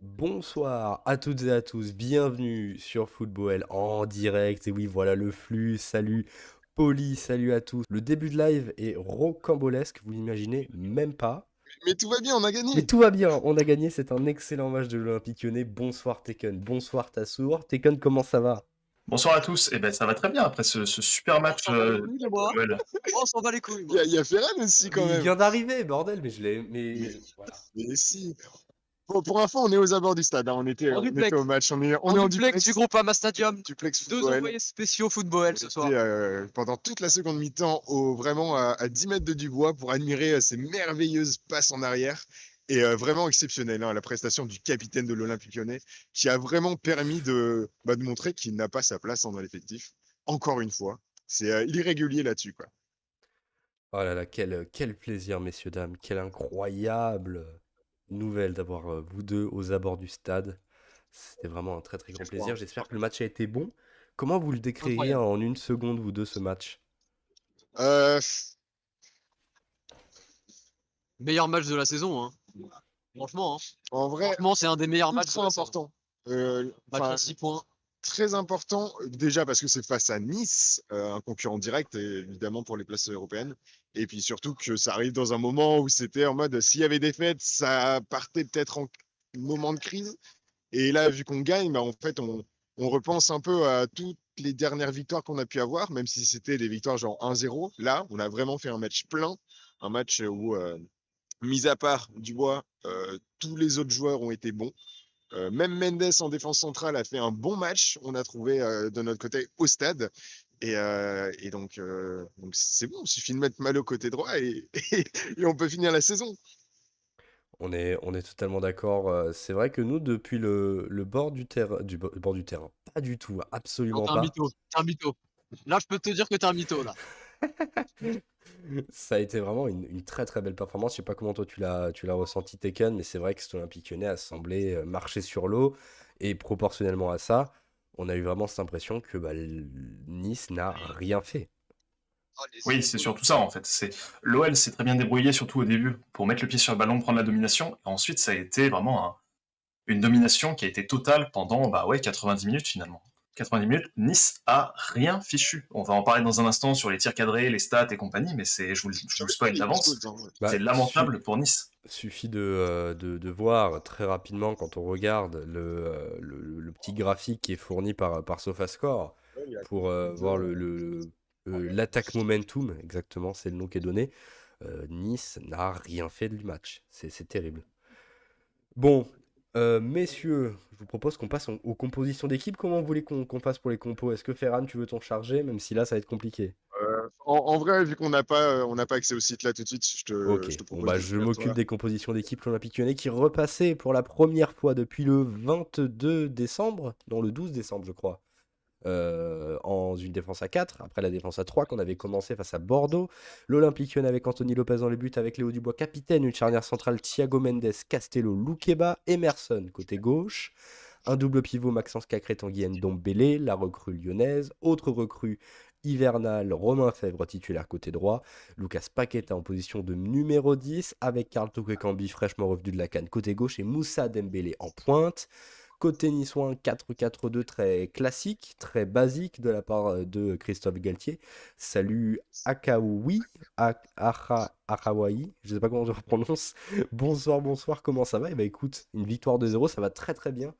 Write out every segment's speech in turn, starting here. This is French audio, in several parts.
Bonsoir à toutes et à tous, bienvenue sur Football en direct. Et oui, voilà le flux. Salut Poli, salut à tous. Le début de live est rocambolesque, vous l'imaginez même pas. Mais tout va bien, on a Mais gagné. tout va bien, on a gagné, c'est un excellent match de l'Olympique Lyonnais. Bonsoir Tekken, bonsoir Tassour. Tekken, comment ça va? Bonsoir à tous. Eh ben, ça va très bien après ce super On match s'en bat les couilles de moi. l'OL. On s'en bat les couilles, Il y moi. a, il y a Ferran aussi Mais quand il même. vient d'arriver, bordel, mais je l'ai. Mais, Mais voilà. mais si. Pour info, on est aux abords du stade, hein. En On était duplex. au match. On est En en duplex du duplex. Groupama Stadium. Duplex Deux football. envoyés spéciaux football ce soir. Et, pendant toute la seconde mi-temps, vraiment à 10 mètres de Dubois pour admirer ces merveilleuses passes en arrière. Et vraiment exceptionnel, hein, la prestation du capitaine de l'Olympique Lyonnais, qui a vraiment permis de montrer qu'il n'a pas sa place dans l'effectif. Encore une fois. Il est irrégulier là-dessus, quoi. Oh là là, quel plaisir, messieurs, dames. Quelle incroyable nouvelle d'avoir vous deux aux abords du stade. C'était vraiment un très très grand Quel point. plaisir. J'espère que le match a été bon. Comment vous le décririez Incroyable. en une seconde, vous deux, ce match? Euh, Meilleur match de la saison, hein. Franchement, hein. En vrai, Franchement, c'est un des meilleurs matchs de ultra la saison. important. Match Enfin, à 6 points. très important, déjà parce que c'est face à Nice, un concurrent direct, et évidemment pour les places européennes. Et puis surtout que ça arrive dans un moment où c'était en mode, s'il y avait des fêtes, ça partait peut-être en moment de crise. Et là, vu qu'on gagne, bah, en fait, on repense un peu à toutes les dernières victoires qu'on a pu avoir, même si c'était des victoires genre 1-0. Là, on a vraiment fait un match plein, un match où, mis à part Dubois, tous les autres joueurs ont été bons. Même Mendes en défense centrale a fait un bon match, on a trouvé de notre côté au stade. Et donc c'est bon, il suffit de mettre Malo côté droit et on peut finir la saison. On est totalement d'accord. C'est vrai que nous, depuis le bord du terrain, bord du terrain, pas du tout, Non, absolument t'es un pas. mytho. T'es un mytho. Là, je peux te dire que t'es un mytho, là. Ça a été vraiment une très très belle performance. Je sais pas comment toi tu l'as ressenti Tekken, mais c'est vrai que cet Olympique Lyonnais a semblé marcher sur l'eau et proportionnellement à ça, on a eu vraiment cette impression que bah, Nice n'a rien fait. Oui, c'est surtout ça en fait. L'OL s'est très bien débrouillé, surtout au début, pour mettre le pied sur le ballon, prendre la domination. Et ensuite, ça a été vraiment une domination qui a été totale pendant 90 minutes finalement. 90 minutes, Nice a rien fichu. On va en parler dans un instant sur les tirs cadrés, les stats et compagnie, mais je vous spoil Il est d'avance, costaud, hein. Bah, c'est lamentable pour Nice. suffit de voir très rapidement quand on regarde le petit graphique qui est fourni par SofaScore Ouais, il a pour voir l'attaque momentum, exactement, c'est le nom qui est donné. Nice n'a rien fait du match. C'est terrible. Bon, messieurs, je vous propose qu'on passe aux compositions d'équipe. Comment vous voulez qu'on fasse pour les compos? Est-ce que Ferran, tu veux t'en charger, même si là, ça va être compliqué? en vrai, vu qu'on n'a pas accès au site là tout de suite, Ok, je te bon propose bah de le je faire m'occupe toi. des compositions d'équipe l'Olympique Lyonnais qui repassait pour la première fois depuis le 22 décembre, non le 12 décembre je crois, en une défense à 4, après la défense à 3 qu'on avait commencé face à Bordeaux. L'Olympique Lyonnais avec Anthony Lopez dans les buts, avec Léo Dubois capitaine, une charnière centrale Thiago Mendes, Castello, Loukeba, Emerson côté gauche. Un double pivot Maxence Cacré, Tanguy Ndombele, la recrue lyonnaise. Autre recrue hivernale, Romain Fèvre titulaire côté droit. Lucas Paqueta en position de numéro 10 avec Karl Toko-Ekambi fraîchement revenu de la canne côté gauche et Moussa Dembélé en pointe. Côté niçois, un 4-4-2 très classique, très basique de la part de Christophe Galtier. Salut Akaoui, Ahawaii, je sais pas comment je prononce. Bonsoir, bonsoir, comment ça va? Eh ben écoute, une victoire de 0, ça va très très bien.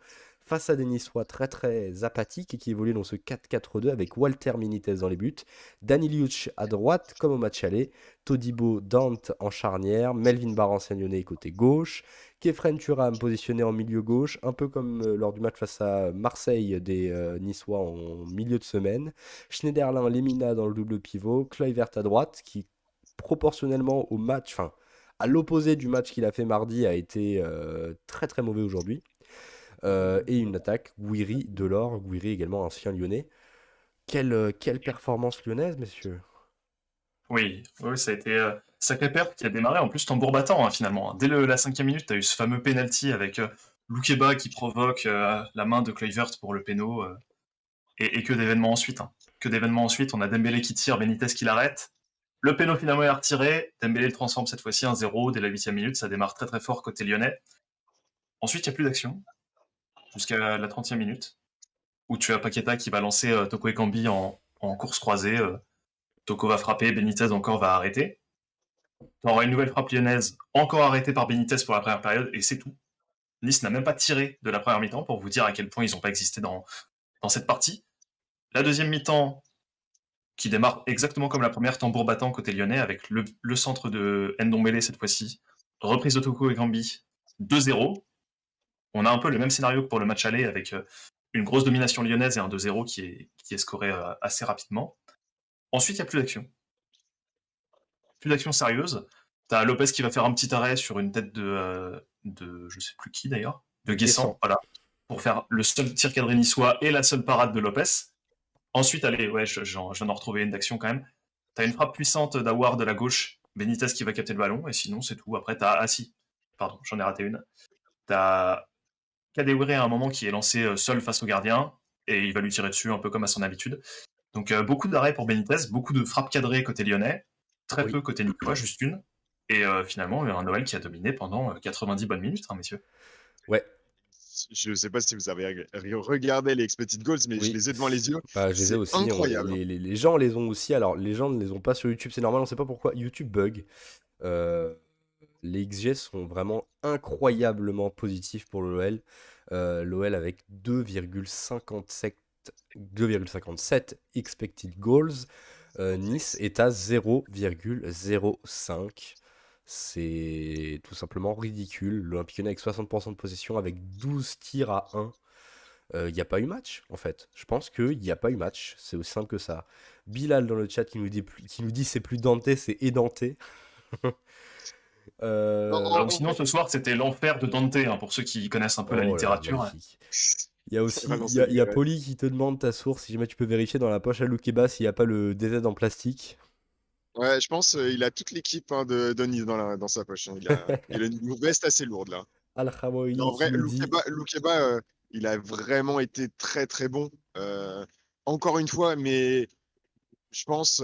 Face à des Niçois très très apathiques et qui évoluent dans ce 4-4-2 avec Walter Munites dans les buts, Dani Liuc à droite comme au match aller, Todibo Dante en charnière, Melvin Barr Lyonnais côté gauche, Kefren Turam positionné en milieu gauche, un peu comme lors du match face à Marseille des Niçois en milieu de semaine, Schneiderlin Lemina dans le double pivot, Kluivert à droite qui proportionnellement au match, enfin à l'opposé du match qu'il a fait mardi a été très très mauvais aujourd'hui. Et une attaque, Gouiri, Delors, Gouiri également ancien lyonnais. Quelle performance lyonnaise, messieurs. Oui, oui, ça a été sacré perte qui a démarré en plus tambour battant finalement. Dès la 5e minute, tu as eu ce fameux penalty avec Loukeba qui provoque la main de Kluivert pour le péno. Et que d'événements ensuite. Hein. Que d'événements ensuite. On a Dembélé qui tire, Benitez qui l'arrête. Le péno finalement est retiré. Dembélé le transforme cette fois-ci 1-0 dès la 8e minute. Ça démarre très très fort côté lyonnais. Ensuite, il n'y a plus d'action jusqu'à la 30e minute, où tu as Paqueta qui va lancer Toko Ekambi en course croisée. Toko va frapper, Benitez encore va arrêter. Tu auras une nouvelle frappe lyonnaise, encore arrêtée par Benitez pour la première période, et c'est tout. Nice n'a même pas tiré de la première mi-temps pour vous dire à quel point ils n'ont pas existé dans cette partie. La deuxième mi-temps, qui démarre exactement comme la première, tambour battant côté lyonnais, avec le centre de Ndombele cette fois-ci, reprise de Toko Ekambi, 2-0. On a un peu le même scénario que pour le match aller, avec une grosse domination lyonnaise et un 2-0 qui est scoré assez rapidement. Ensuite, il n'y a plus d'action. Plus d'action sérieuse. T'as Lopez qui va faire un petit arrêt sur une tête de je sais plus qui d'ailleurs, de Guessant, voilà, pour faire le seul tir cadré niçois et la seule parade de Lopez. Ensuite, allez, ouais, je viens d'en retrouver une d'action quand même. T'as une frappe puissante d'Awar de la gauche, Benitez qui va capter le ballon, et sinon c'est tout. Après, pardon, j'en ai raté une. T'as Kadewere à un moment qui est lancé seul face au gardien, et il va lui tirer dessus un peu comme à son habitude. Donc beaucoup d'arrêts pour Benitez, beaucoup de frappes cadrées côté lyonnais, très peu côté niçois, juste une. Et finalement, un Noël qui a dominé pendant 90 bonnes minutes, hein, messieurs. Ouais. Je ne sais pas si vous avez regardé les expected goals, mais je les ai devant les yeux. Bah, je les ai aussi. Incroyable. Les gens les ont aussi. Alors, les gens ne les ont pas sur YouTube, c'est normal, on ne sait pas pourquoi. YouTube bug. Les XG sont vraiment incroyablement positifs pour l'OL. L'OL avec 2,57 expected goals. Nice est à 0,05. C'est tout simplement ridicule. L'Olympique Lyonnais avec 60% de possession, avec 12 tirs à 1. Il n'y a pas eu match, en fait. Je pense qu'il n'y a pas eu match. C'est aussi simple que ça. Bilal dans le chat qui nous dit c'est plus Dante, c'est édenté. Sinon, ce soir, c'était l'enfer de Dante, hein, pour ceux qui connaissent un peu la littérature. Il y a aussi il y a Poli qui te demande ta source. Si jamais tu peux vérifier dans la poche à Loukeba s'il n'y a pas le DZ en plastique. Ouais, je pense il a toute l'équipe de Nice dans sa poche. Hein. Il a une veste assez lourde là. Al-Khamoui En vrai, qui nous dit... Loukeba, il a vraiment été très très bon. Encore une fois, mais je pense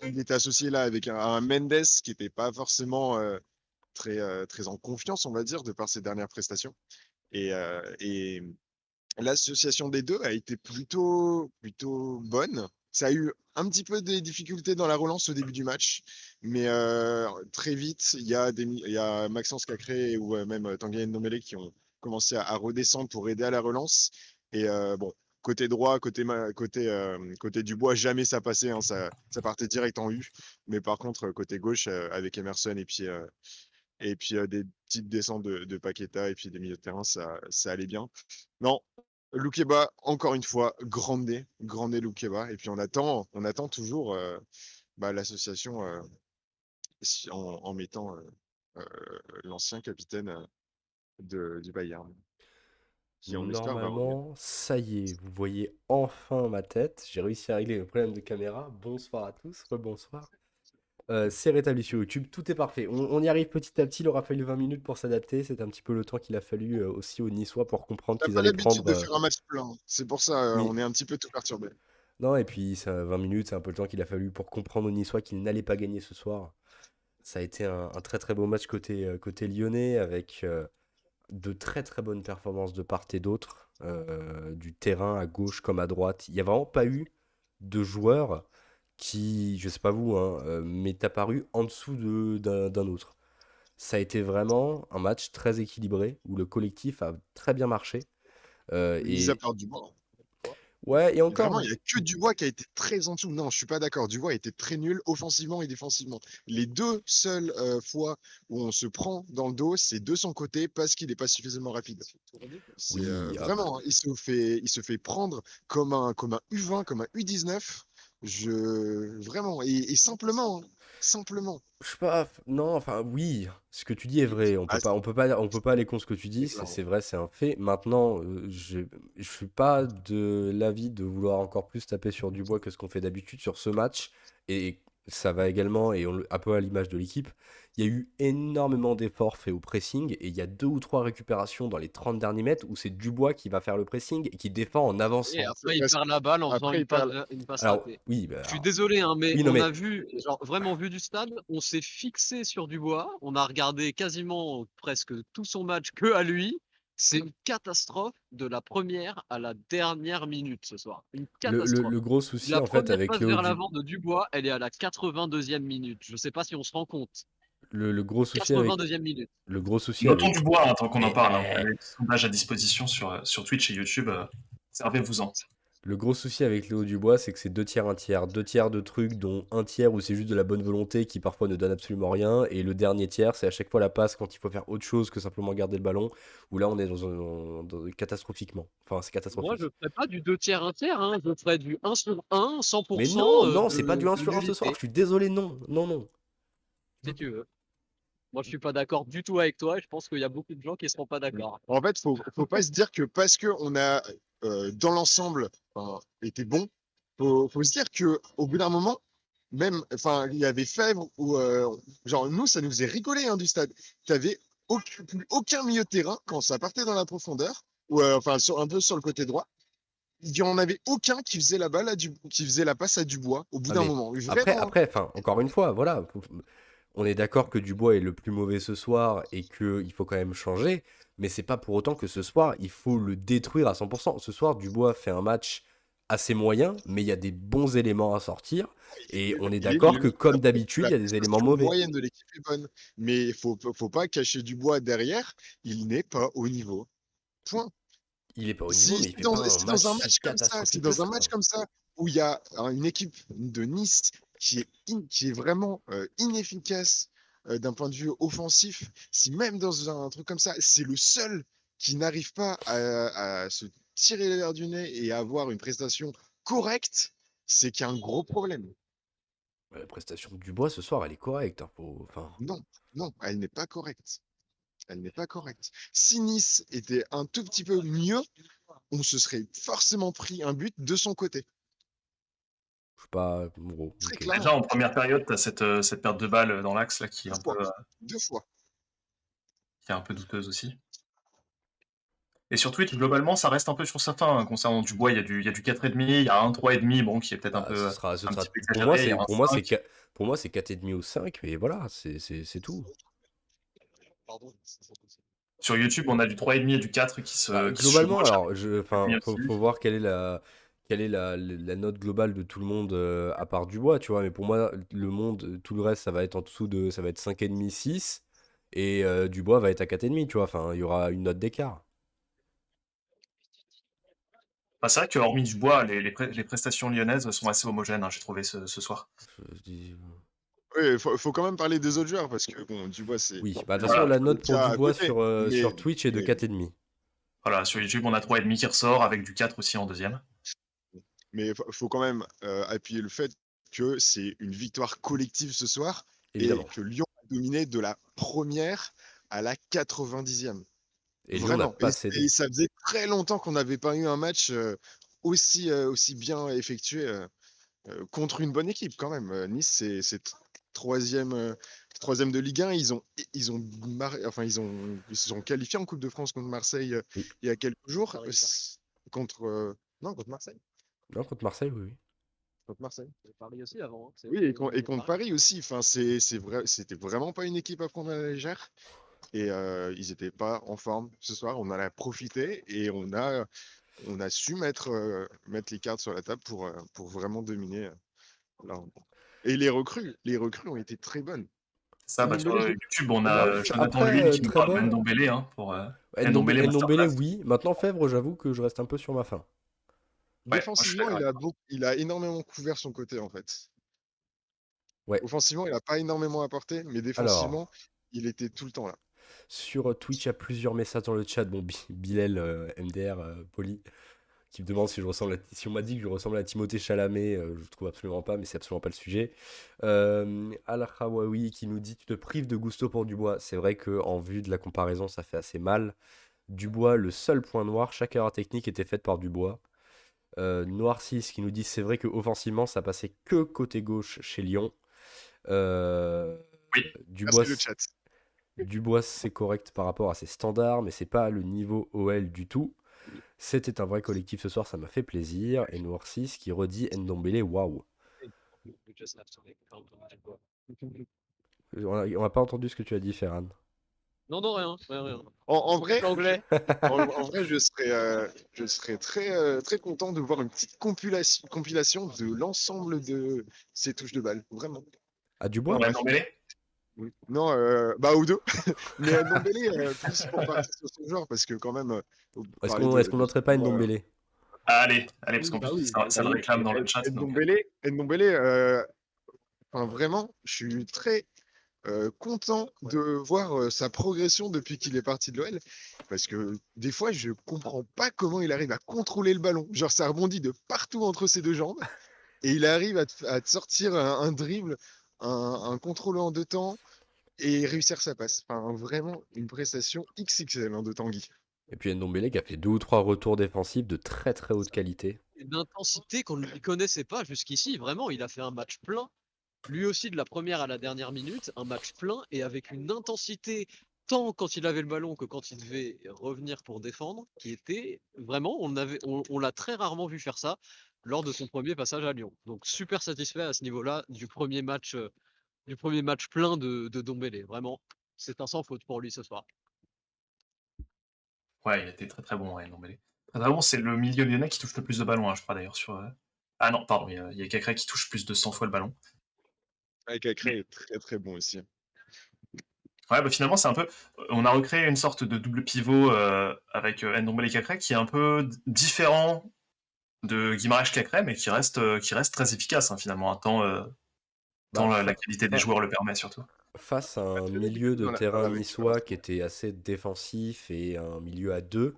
il était associé là avec un Mendes qui n'était pas forcément très en confiance, on va dire, de par ses dernières prestations. Et l'association des deux a été plutôt bonne. Ça a eu un petit peu des difficultés dans la relance au début du match, mais très vite, il y a Maxence Cacré ou même Tanguy Ndombele qui ont commencé à redescendre pour aider à la relance. Et bon, côté droit, côté Dubois, jamais ça passait, hein, ça partait direct en U. Mais par contre, côté gauche, avec Emerson et puis des petites descentes de Paqueta et puis des milieux de terrain, ça allait bien. Non, Loukeba, encore une fois, grande Loukeba. Et puis on attend toujours l'association en mettant l'ancien capitaine du Bayern. Qui, on espère, va revenir. Normalement, ça y est, vous voyez enfin ma tête. J'ai réussi à régler le problème de caméra. Bonsoir à tous, rebonsoir. C'est rétabli sur YouTube, tout est parfait. On y arrive petit à petit, il aura fallu 20 minutes pour s'adapter. C'est un petit peu le temps qu'il a fallu aussi aux Niçois pour comprendre qu'ils allaient prendre... de faire un match plein, c'est pour ça Oui. on est un petit peu tout perturbé. Non, et puis 20 minutes, c'est un peu le temps qu'il a fallu pour comprendre aux Niçois qu'ils n'allaient pas gagner ce soir. Ça a été un très très beau match côté lyonnais, avec de très très bonnes performances de part et d'autre, du terrain à gauche comme à droite. Il n'y a vraiment pas eu de joueur qui, je sais pas vous, hein, m'est apparu en dessous d'un autre. Ça a été vraiment un match très équilibré où le collectif a très bien marché. Mis à part Dubois. Ouais, et encore. Vraiment, il n'y a que Dubois qui a été très en dessous. Non, je suis pas d'accord. Dubois a été très nul offensivement et défensivement. Les deux seules fois où on se prend dans le dos, c'est de son côté parce qu'il n'est pas suffisamment rapide. C'est vraiment, il se fait prendre comme un U20, comme un U19. Vraiment, et simplement. Je sais pas, non, enfin oui, ce que tu dis est vrai. On peut pas aller contre ce que tu dis. C'est vrai, c'est un fait. Maintenant, je suis pas de l'avis de vouloir encore plus taper sur Dubois que ce qu'on fait d'habitude sur ce match. Et ça va également, et un peu à l'image de l'équipe, il y a eu énormément d'efforts faits au pressing, et il y a 2 ou 3 récupérations dans les 30 derniers mètres où c'est Dubois qui va faire le pressing et qui défend en avançant. Et après, il perd la balle en faisant une passe ratée. Oui, Je suis désolé, hein, mais oui, on a vu, vraiment vu du stade, on s'est fixé sur Dubois, on a regardé quasiment presque tout son match que à lui, C'est une catastrophe de la première à la dernière minute ce soir. Une Le, le- catastrophe. le gros souci La en fait première avec passe Léo vers du... l'avant de Dubois, elle est à la 82e minute. Je sais pas si on se rend compte. le gros souci avec 82e minute. le gros souci Notons avec du bois, hein, tant qu'on en mais parle. Hein. Vous avez des sondages à disposition sur Twitch et YouTube. Servez-vous-en. le gros souci avec Léo Dubois, c'est que c'est deux tiers, un tiers. Deux tiers de trucs, dont un tiers où c'est juste de la bonne volonté qui parfois ne donne absolument rien. Et le dernier tiers, c'est à chaque fois la passe quand il faut faire autre chose que simplement garder le ballon. Où là, on est catastrophiquement. Enfin, c'est Moi, je catastrophique. ferais pas du 2 tiers, un tiers. Hein. Je ferais du 1 sur 1, Mais 100% non, non, c'est pas du 1 de sur 1 ce soir. nullité, Je suis désolé, non, non, non. si tu veux. Moi, je suis pas d'accord du tout avec toi et je pense qu'il y a beaucoup de gens qui seront pas d'accord. En fait, faut pas se dire que parce que on a dans l'ensemble été bon, faut se dire que au bout d'un moment, même, enfin, il y avait Fèvre ou genre nous, ça nous faisait rigoler du stade. T'avais plus aucun milieu de terrain quand ça partait dans la profondeur ou enfin un peu sur le côté droit. Il y en avait aucun qui faisait la balle qui faisait la passe à Dubois au bout Ah, d'un mais moment. après, Vraiment. après, enfin, encore une fois, voilà. On est d'accord que Dubois est le plus mauvais ce soir et qu'il faut quand même changer, mais c'est pas pour autant que ce soir, il faut le détruire à 100%. Ce soir, Dubois fait un match assez moyen, mais il y a des bons éléments à sortir, et on est Il est d'accord que, nul. comme d'habitude, La il y a des éléments prestation mauvais. moyenne de l'équipe est bonne, mais faut pas cacher Dubois derrière. Il n'est pas au niveau. Point. Il est pas au niveau, Si, mais il si fait dans, pas un si match dans un si match comme ça, si catastrophique que dans un ça. match comme ça, où il y a une équipe de Nice qui est vraiment inefficace d'un point de vue offensif, si même dans un truc comme ça, c'est le seul qui n'arrive pas à se tirer l'air du nez et à avoir une prestation correcte, c'est qu'il y a un gros problème. La prestation de Dubois ce soir, elle est correcte, hein, enfin, Non, non, elle n'est pas correcte. Elle n'est pas correcte. Si Nice était un tout petit peu mieux, on se serait forcément pris un but de son côté. je sais pas, gros, Très ok. clairement. Déjà, en première période, tu as cette perte de balle dans l'axe là, Deux fois. 2 fois. qui est un peu douteuse aussi. Et sur Twitch, globalement, ça reste un peu sur sa fin. Hein. Concernant Dubois, il y a du 4,5, il y a un 3,5, bon, qui est peut-être Bah, un petit peu pour moi, exagéré, il y a un pour moi, 5. pour moi, c'est 4,5 ou 5, mais voilà, c'est tout. Pardon. Sur YouTube, on a du 3,5 et du 4 Bah, qui se globalement, chevauchent alors, avec enfin, 4,5 aussi. faut voir quelle est la note globale de tout le monde à part Dubois, tu vois. Mais pour moi, le monde, tout le reste, ça va être en dessous de, ça va être 5,5, 6, et Dubois va être à 4,5, tu vois. Enfin, il y aura une note d'écart. Enfin, c'est vrai que hormis Dubois, les prestations lyonnaises sont assez homogènes, hein, j'ai trouvé ce soir. Je dis- Oui, faut quand même parler des autres joueurs parce que bon, Dubois, c'est Oui, bah, de toute façon, Voilà, la le note pour cas à Dubois côté. sur Twitch est de Mais, 4,5. voilà, sur YouTube, on a 3,5 qui ressort avec du 4 aussi en deuxième. mais faut quand même appuyer le fait que c'est une victoire collective ce soir et Évidemment. que Lyon a dominé de la première à la 90e. Et Lyon n'a Vraiment. pas Et cédé. ça faisait très longtemps qu'on n'avait pas eu un match aussi bien effectué contre une bonne équipe quand même. Nice, c'est troisième, troisième de Ligue 1. Enfin, ils se sont qualifiés en Coupe de France contre Marseille Oui. il y a quelques jours. Contre, non, contre Marseille. Non, contre Marseille, oui, oui. Contre Marseille. Paris aussi avant. Hein. Oui, et contre Paris aussi. Enfin, c'était vraiment pas une équipe à prendre à la légère. Et ils n'étaient pas en forme ce soir. On en a profité et on a su mettre les cartes sur la table pour vraiment dominer. Là. Et les recrues ont été très bonnes. Ça, bah, sur Ndombele, YouTube, on Ouais, a Jonathan après, Luynes qui nous très parle de bonne. Ndombele, hein, pour Ndombele Ndombele, Masterclass. oui. Maintenant, Fèvre, j'avoue que je reste un peu sur ma faim. Ouais, moi je suis défensivement, d'accord avec toi. il a énormément couvert son côté en fait. Ouais. Offensivement, il n'a pas énormément apporté, mais défensivement, Alors, il était tout le temps là. sur Twitch, il y a plusieurs messages dans le chat. Bon, Bilal, MDR, Poli, qui me demande si si on m'a dit que je ressemble à Timothée Chalamet, je trouve absolument pas, mais c'est absolument pas le sujet. Al-Khawawi qui nous dit: tu te prives de Gusto pour Dubois. C'est vrai que en vue de la comparaison, ça fait assez mal. Dubois, le seul point noir, chaque erreur technique était faite par Dubois. Noir 6 qui nous dit: c'est vrai que offensivement, ça passait que côté gauche chez Lyon. Euh, Oui, Dubois, Merci le chat. Dubois, c'est correct par rapport à ses standards, mais c'est pas le niveau OL du tout. C'était un vrai collectif ce soir, ça m'a fait plaisir. Et Noir 6 qui redit Ndombele, waouh. On a pas entendu ce que tu as dit, Ferran. Non, non, rien, rien, rien. En vrai, L'anglais. en vrai, je serais très content de voir une petite compilation de l'ensemble de ces touches de balle. Vraiment. À Dubois? Enfin, Ouais, Ndombele. oui. Non, bah, ou deux. Mais Ndombele, plus pour partir sur ce genre, parce que quand même, vous parlez Est-ce qu'on de noterait pas Saliba, Ndombele? Allez, allez, parce Oui, qu'en bah plus, oui, ça le réclame dans le chat. Donc, Ndombele, enfin, vraiment, je suis très content de voir sa progression depuis qu'il est parti de l'OL. Parce que des fois, je comprends pas comment il arrive à contrôler le ballon. Genre, ça rebondit de partout entre ses deux jambes. Et il arrive à te sortir un dribble, un contrôle en deux temps et réussir sa passe. Enfin, vraiment une prestation XXL de Tanguy. Et puis Ndombele qui a fait 2 ou 3 retours défensifs de très très haute qualité. une intensité qu'on ne lui connaissait pas jusqu'ici. Vraiment, il a fait un match plein, lui aussi de la première à la dernière minute, un match plein et avec une intensité tant quand il avait le ballon que quand il devait revenir pour défendre, qui était vraiment, on l'a très rarement vu faire ça lors de son premier passage à Lyon. Donc super satisfait à ce niveau-là du premier match plein de Dombele. Vraiment, c'est un sans faute pour lui ce soir. ouais, il était très très bon, ouais, Ndombele. Très très bon, c'est le milieu lyonnais qui touche le plus de ballons, hein, je crois d'ailleurs. Ah non, pardon, il y a Cacré qui touche plus de 100 fois le ballon. Avec Acré est très très bon aussi. Ouais, bah finalement, c'est un peu. On a recréé une sorte de double pivot avec Ndombele et Cacré qui est un peu différent de Guimarães Cacré, mais qui reste très efficace hein, finalement, hein, Bah, tant la qualité des joueurs le permet surtout. face à Pas un très milieu habitué de dans terrain la niçois récupération. qui était assez défensif et un milieu à deux,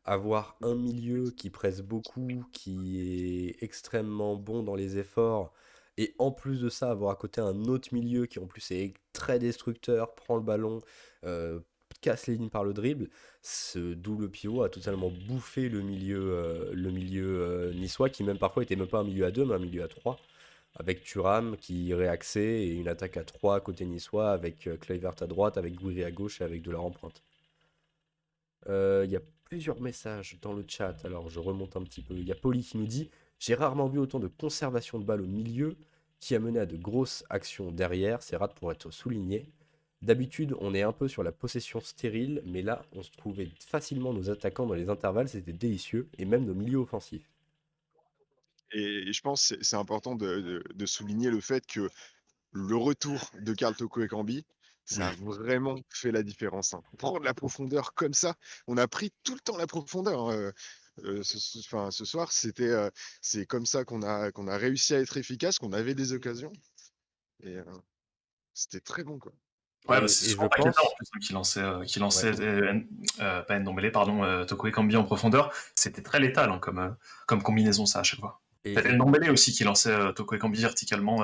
avoir un milieu qui presse beaucoup, qui est extrêmement bon dans les efforts, et en plus de ça, avoir à côté un autre milieu qui en plus est très destructeur, prend le ballon, euh, casse les lignes par le dribble, ce double pivot a totalement bouffé le milieu niçois qui même parfois était même pas un milieu à deux, mais un milieu à trois avec Thuram qui réaxait et une attaque à 3 côté niçois avec Kluivert à droite, avec Gouiri à gauche et avec de la empreinte. Il y a plusieurs messages dans le chat, alors je remonte un petit peu. Il y a Poli qui nous dit: J'ai rarement vu autant de conservation de balles au milieu qui a mené à de grosses actions derrière, c'est rare pour être souligné. D'habitude, on est un peu sur la possession stérile, mais là, on se trouvait facilement nos attaquants dans les intervalles, c'était délicieux, et même nos milieux offensifs. Et je pense que c'est important de souligner le fait que le retour de Karl Toko Ekambi, ça a Oui. vraiment fait la différence. Hein. Prendre la profondeur comme ça, on a pris tout le temps la profondeur. Hein. Enfin, ce soir, c'est comme ça qu'on a réussi à être efficace, qu'on avait des occasions. Et c'était très bon, quoi. Ouais, bah, c'est Et je souvent Paqueta en pense, plus hein, qui ouais, lançait pas Ndombele, pardon, Toko Ekambi en profondeur. C'était très létal hein, comme combinaison ça à chaque fois. T'avais et Ndombele aussi qui lançait Toko Ekambi verticalement.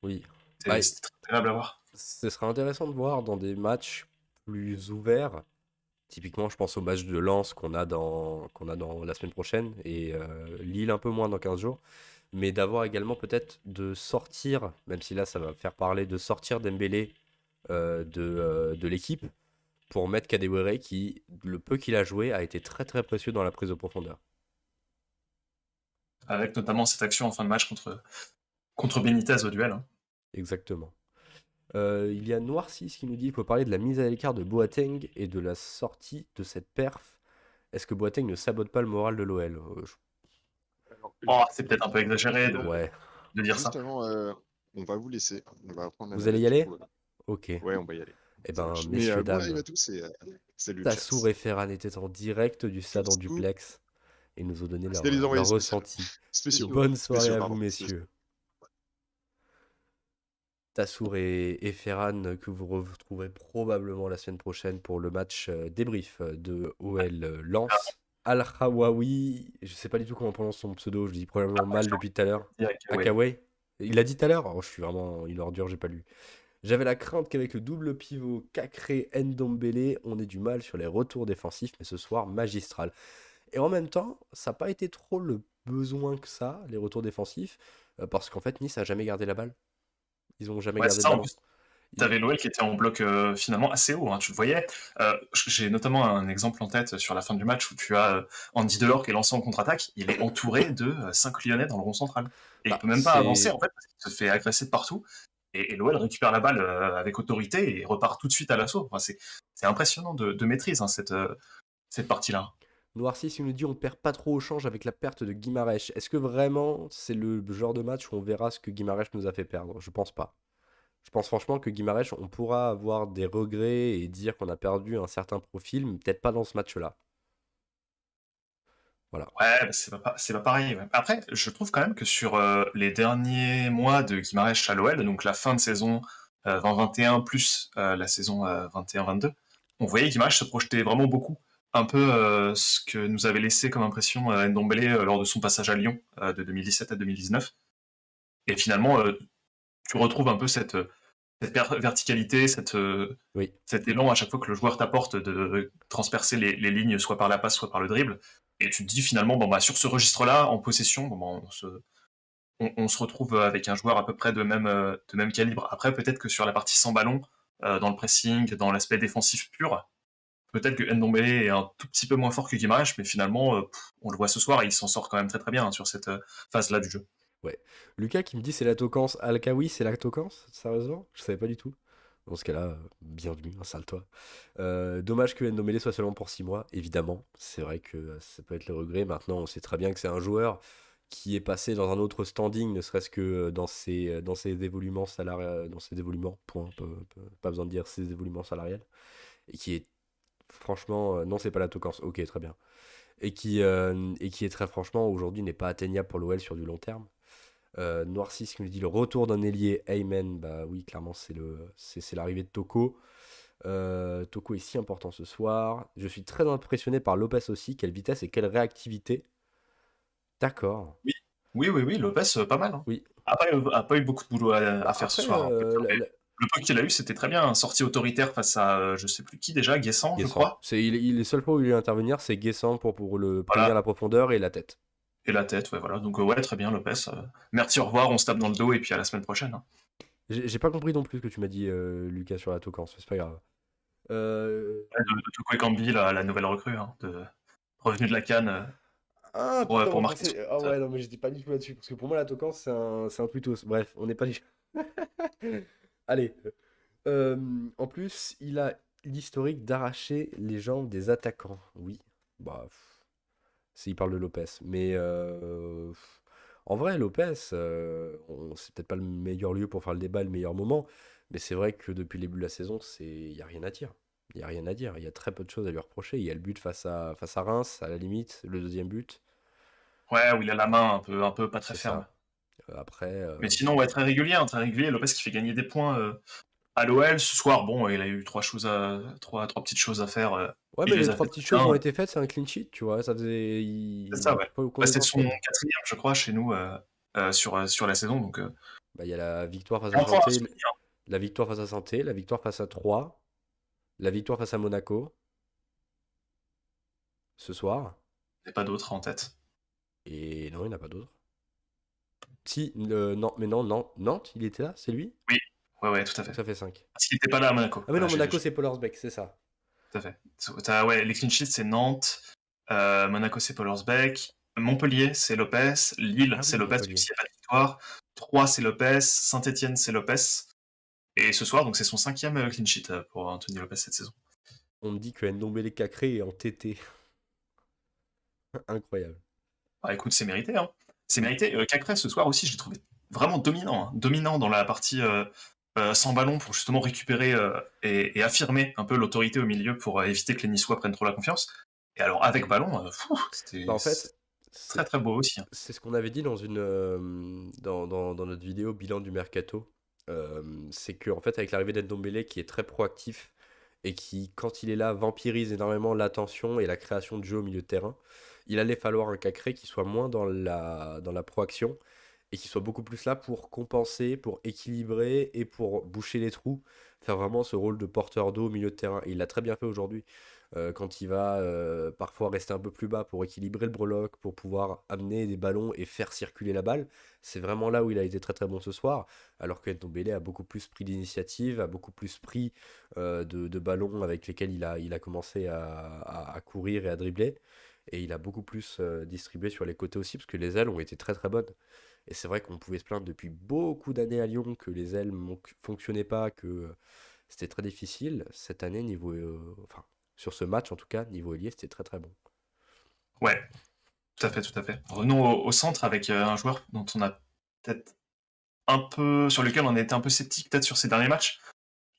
oui. Bah, C'était très agréable à voir. ce sera intéressant de voir dans des matchs plus ouverts. Typiquement, je pense au match de Lens qu'on a dans la semaine prochaine et Lille un peu moins dans 15 jours. Mais d'avoir également peut-être de sortir, même si là ça va faire parler, de sortir Dembélé de l'équipe pour mettre Kadewere qui, le peu qu'il a joué, a été très très précieux dans la prise de profondeur. Avec notamment cette action en fin de match contre Benitez au duel. Hein. Exactement. Il y a Noir6 qui nous dit qu'il faut parler de la mise à l'écart de Boateng et de la sortie de cette perf. Est-ce que Boateng ne sabote pas le moral de l'OL? Alors, Oh, c'est peut-être un peu exagéré justement, Ouais. de dire ça. justement, on va vous laisser. On va prendre la Vous allez y navette du aller? coup. Ok. Ouais, on va y aller. Eh Ça ben, marche. Mais messieurs, bon arrive dames, à tous et salut Tassour Chas. et Ferran étaient en direct du stade en Surtout, duplex et nous ont donné c'était les envoyés leur spéciaux. ressenti. Spéciaux. Bonne soirée Spéciaux, à vous, pardon. Spéciaux. messieurs. Tassour et Ferran que vous retrouverez probablement la semaine prochaine pour le match débrief de OL Lens. Al-Hawawi, je sais pas du tout comment on prononce son pseudo, je dis probablement mal depuis tout à l'heure. Ouais. Akaway. Il a dit tout à l'heure? Oh, je suis vraiment une ordure, j'ai pas lu. J'avais la crainte qu'avec le double pivot Cacré Ndombele, on ait du mal sur les retours défensifs, mais ce soir magistral. Et en même temps, ça n'a pas été trop le besoin que ça, les retours défensifs, parce qu'en fait, Nice a jamais gardé la balle. Ils ont jamais Ouais, c'est gardé le ça. En ballon. plus, t'avais l'OL qui était en bloc finalement assez haut, hein, tu le voyais. J'ai notamment un exemple en tête sur la fin du match où tu as Andy Delors qui est lancé en contre-attaque. Il est entouré de 5 Lyonnais dans le rond central. Et il Bah, peut même pas avancer c'est en fait parce qu'il se fait agresser de partout. Et l'OL récupère la balle avec autorité et repart tout de suite à l'assaut. Enfin, c'est impressionnant de maîtrise, hein, cette partie-là. Noir 6, il nous dit on perd pas trop au change avec la perte de Guimarães. Est-ce que vraiment c'est le genre de match où on verra ce que Guimarães nous a fait perdre? Je pense pas. Je pense franchement que Guimarães, on pourra avoir des regrets et dire qu'on a perdu un certain profil, mais peut-être pas dans ce match-là. Voilà. Ouais, bah, c'est pas pareil. Ouais. Après, je trouve quand même que sur les derniers mois de Guimarães à l'OL, donc la fin de saison 2021 plus la saison 21-22, on voyait Guimarães se projeter vraiment beaucoup. Un peu ce que nous avait laissé comme impression Ndombele lors de son passage à Lyon de 2017 à 2019. Et finalement, tu retrouves un peu cette verticalité, Oui. cet élan à chaque fois que le joueur t'apporte de transpercer les lignes, soit par la passe, soit par le dribble. Et tu te dis finalement, bon, bah, sur ce registre-là, en possession, bon, bah, on se retrouve avec un joueur à peu près de même calibre. Après, peut-être que sur la partie sans ballon, dans le pressing, dans l'aspect défensif pur, peut-être que Ndombele est un tout petit peu moins fort que Guimarães, mais finalement, on le voit ce soir et il s'en sort quand même très très bien hein, sur cette phase-là du jeu. Ouais. Lucas qui me dit c'est la Tocance. Alkawi, c'est la Tocance? Sérieusement? Je savais pas du tout. Dans ce cas-là, bienvenue, installe-toi. Dommage que Ndombele soit seulement pour 6 mois, évidemment. C'est vrai que ça peut être le regret. Maintenant, on sait très bien que c'est un joueur qui est passé dans un autre standing, ne serait-ce que dans ses évoluements salariales, dans ses évoluements, point, pas besoin de dire ses évoluements salariales, et qui est franchement, non, c'est pas la Tocance, ok, très bien, et qui est très franchement aujourd'hui n'est pas atteignable pour l'OL sur du long terme. Noircis qui nous dit le retour d'un ailier, Amen, bah oui, clairement c'est l'arrivée de Toko. Toko est si important ce soir. Je suis très impressionné par Lopez aussi, quelle vitesse et quelle réactivité. D'accord. Oui, oui, Lopez, pas mal. Hein. Oui. A pas eu beaucoup de boulot Bah, à faire ce après, soir. Hein, le peu qu'il a eu, c'était très bien. Hein. Sortie autoritaire face à, je sais plus qui déjà, Guessant, je Guessant. crois. Les seules fois où il est intervenir, c'est Guessant pour le prévenir Voilà. la profondeur et la tête. Et la tête, ouais, voilà. Donc, ouais, très bien, Lopez. Merci, au revoir, on se tape dans le dos et puis à la semaine prochaine. Hein. J'ai pas compris non plus ce que tu m'as dit, Lucas, sur la Tocance, c'est pas grave. Ouais, de Toko Ekambi, la nouvelle recrue, hein, revenu de la CAN Ah putain, pour on marquer son pensait. Ah but. ouais, non, mais j'étais pas du tout là-dessus. Parce que pour moi, la Tocance, c'est un tweetos. Bref, on n'est pas du. Allez. En plus, il a l'historique d'arracher les jambes des attaquants. Oui. Bah. S'il parle de Lopez. Mais. En vrai, Lopez, c'est peut-être pas le meilleur lieu pour faire le débat, le meilleur moment. Mais c'est vrai que depuis le début de la saison, il n'y a rien à dire. Il n'y a rien à dire. Il y a très peu de choses à lui reprocher. Il y a le but face à Reims, à la limite, le deuxième but. Ouais, où il a la main un peu pas très C'est ferme. ça. Après, Mais sinon, ouais, très régulier, hein, très régulier. Lopez qui fait gagner des points à l'OL ce soir. Bon, il a eu trois petites choses à faire. ouais, mais Il les les a trois fait petites très choses bien. ont été faites, c'est un clean sheet, tu vois. Ça faisait. C'est ça, ouais. Faut qu'on Bah, est c'est son tranquille. quatrième, je crois, chez nous sur la saison. Donc, Bah, il y a la victoire face à un point à Santé, souligner. Hein. la victoire face à Santé, la victoire face à 3, la victoire face à Monaco ce soir. Il n'y a pas d'autres en tête. Et non, il n'y en a pas d'autres. Si, non, mais non, Nantes, il était là, c'est lui? Oui, ouais, tout à Donc fait. ça fait 5. Parce qu'il n'était pas là à Monaco. Ah, mais non, Voilà, Monaco, c'est Pollersbeck, c'est ça. tout à fait. Ouais, les clean sheets, c'est Nantes. Monaco, c'est Pollersbeck. Montpellier, c'est Lopez. Lille, Ah c'est oui, Lopez, même Montpellier. s'il n'y a pas de victoire. 3, c'est Lopez. Saint-Etienne, c'est Lopez. Et ce soir, donc c'est son 5e clean sheet pour Anthony Lopez cette saison. On me dit que Ndombele Kakré est en TT. Incroyable. Bah écoute, c'est mérité. Hein. C'est Oui. mérité. Cacré, ce soir aussi, je l'ai trouvé vraiment dominant. Hein. Dominant dans la partie sans ballon pour justement récupérer et affirmer un peu l'autorité au milieu pour éviter que les Niçois prennent trop la confiance. Et alors, avec ballon, c'était Bah, en fait, très c'est très beau aussi. Hein. c'est ce qu'on avait dit dans dans notre vidéo bilan du mercato. C'est que en fait, avec l'arrivée d'Ndombele qui est très proactif et qui, quand il est là, vampirise énormément l'attention et la création de jeu au milieu de terrain, il allait falloir un Cacré qui soit moins dans la proaction et qui soit beaucoup plus là pour compenser, pour équilibrer et pour boucher les trous, faire vraiment ce rôle de porteur d'eau au milieu de terrain. Et il l'a très bien fait aujourd'hui, quand il va parfois rester un peu plus bas pour équilibrer le breloque, pour pouvoir amener des ballons et faire circuler la balle. C'est vraiment là où il a été très très bon ce soir, alors que Ndombele a beaucoup plus pris d'initiative, a beaucoup plus pris de ballons avec lesquels il a commencé à courir et à dribbler. Et il a beaucoup plus distribué sur les côtés aussi, parce que les ailes ont été très très bonnes. Et c'est vrai qu'on pouvait se plaindre depuis beaucoup d'années à Lyon que les ailes fonctionnaient pas, que c'était très difficile. Cette année, enfin, sur ce match en tout cas, niveau ailier, c'était très très bon. Ouais, tout à fait, tout à fait. Revenons au centre avec un joueur dont on a peut-être sur lequel on a été un peu sceptique peut-être sur ces derniers matchs.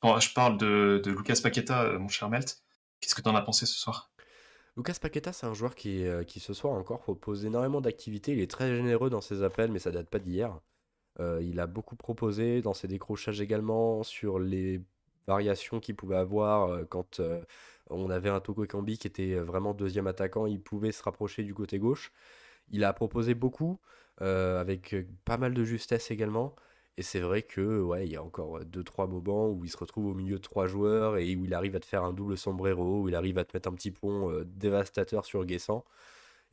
Bon, je parle de Lucas Paqueta, mon cher Melt. Qu'est-ce que t'en as pensé ce soir? Lucas Paqueta, c'est un joueur qui ce soir encore propose énormément d'activités. Il est très généreux dans ses appels, mais ça date pas d'hier. Il a beaucoup proposé dans ses décrochages également sur les variations qu'il pouvait avoir quand on avait un Toko Ekambi qui était vraiment deuxième attaquant. Il pouvait se rapprocher du côté gauche. Il a proposé beaucoup, avec pas mal de justesse également. Et c'est vrai que ouais, il y a encore deux trois moments où il se retrouve au milieu de trois joueurs et où il arrive à te faire un double sombrero, où il arrive à te mettre un petit pont dévastateur sur Guessant.